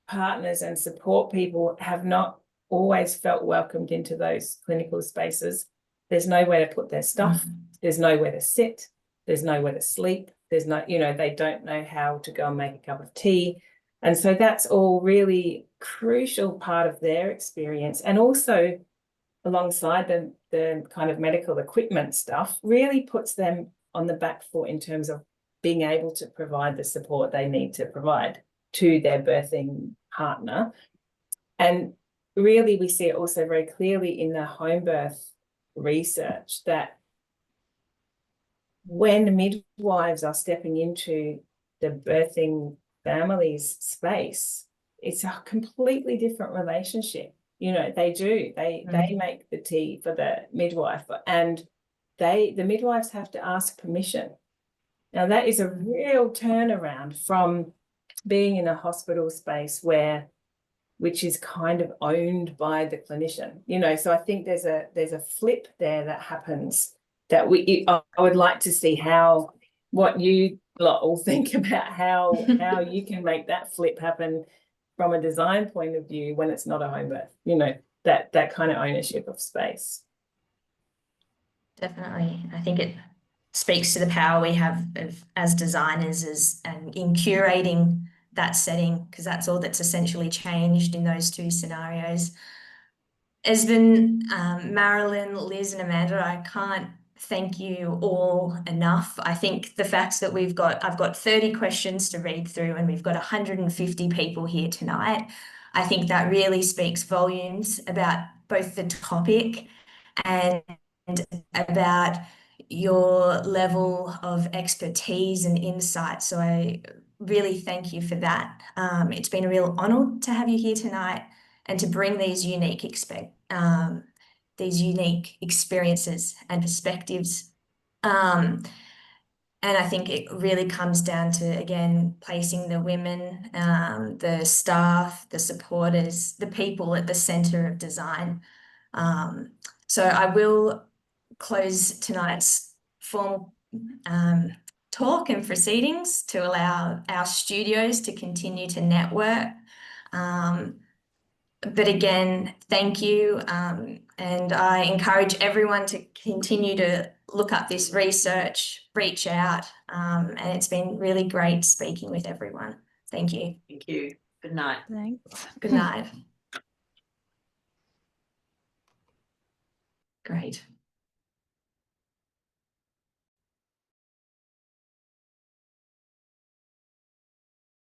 Speaker 5: partners and support people have not always felt welcomed into those clinical spaces. There's nowhere to put their stuff. There's nowhere to sit. There's nowhere to sleep. There's no, you know, they don't know how to go and make a cup of tea. And so that's all really crucial part of their experience. And also alongside the kind of medical equipment stuff, really puts them on the back foot in terms of being able to provide the support they need to provide to their birthing partner. And really, we see it also very clearly in the home birth research that when midwives are stepping into the birthing family's space, it's a completely different relationship. You know, they make the tea for the midwife, and the midwives have to ask permission. Now that is a real turnaround from being in a hospital space which is kind of owned by the clinician, you know. So I think there's a flip there that happens that I would like to see what you lot all think about how you can make that flip happen from a design point of view when it's not a home birth, you know, that kind of ownership of space.
Speaker 2: Definitely. I think it speaks to the power we have as designers and in curating that setting, because that's all that's essentially changed in those two scenarios. Esben, Marilyn, Liz, and Amanda, I can't thank you all enough. I think the fact that I've got 30 questions to read through and we've got 150 people here tonight, I think that really speaks volumes about both the topic and about your level of expertise and insight. So I really thank you for that. It's been a real honor to have you here tonight and to bring these unique experiences and perspectives. And I think it really comes down to, again, placing the women, the staff, the supporters, the people at the centre of design. So I will close tonight's formal talk and proceedings to allow our studios to continue to network. But again, thank you. And I encourage everyone to continue to look up this research, reach out. And it's been really great speaking with everyone. Thank you.
Speaker 3: Thank you. Good night.
Speaker 6: Thanks.
Speaker 2: Good night. Great.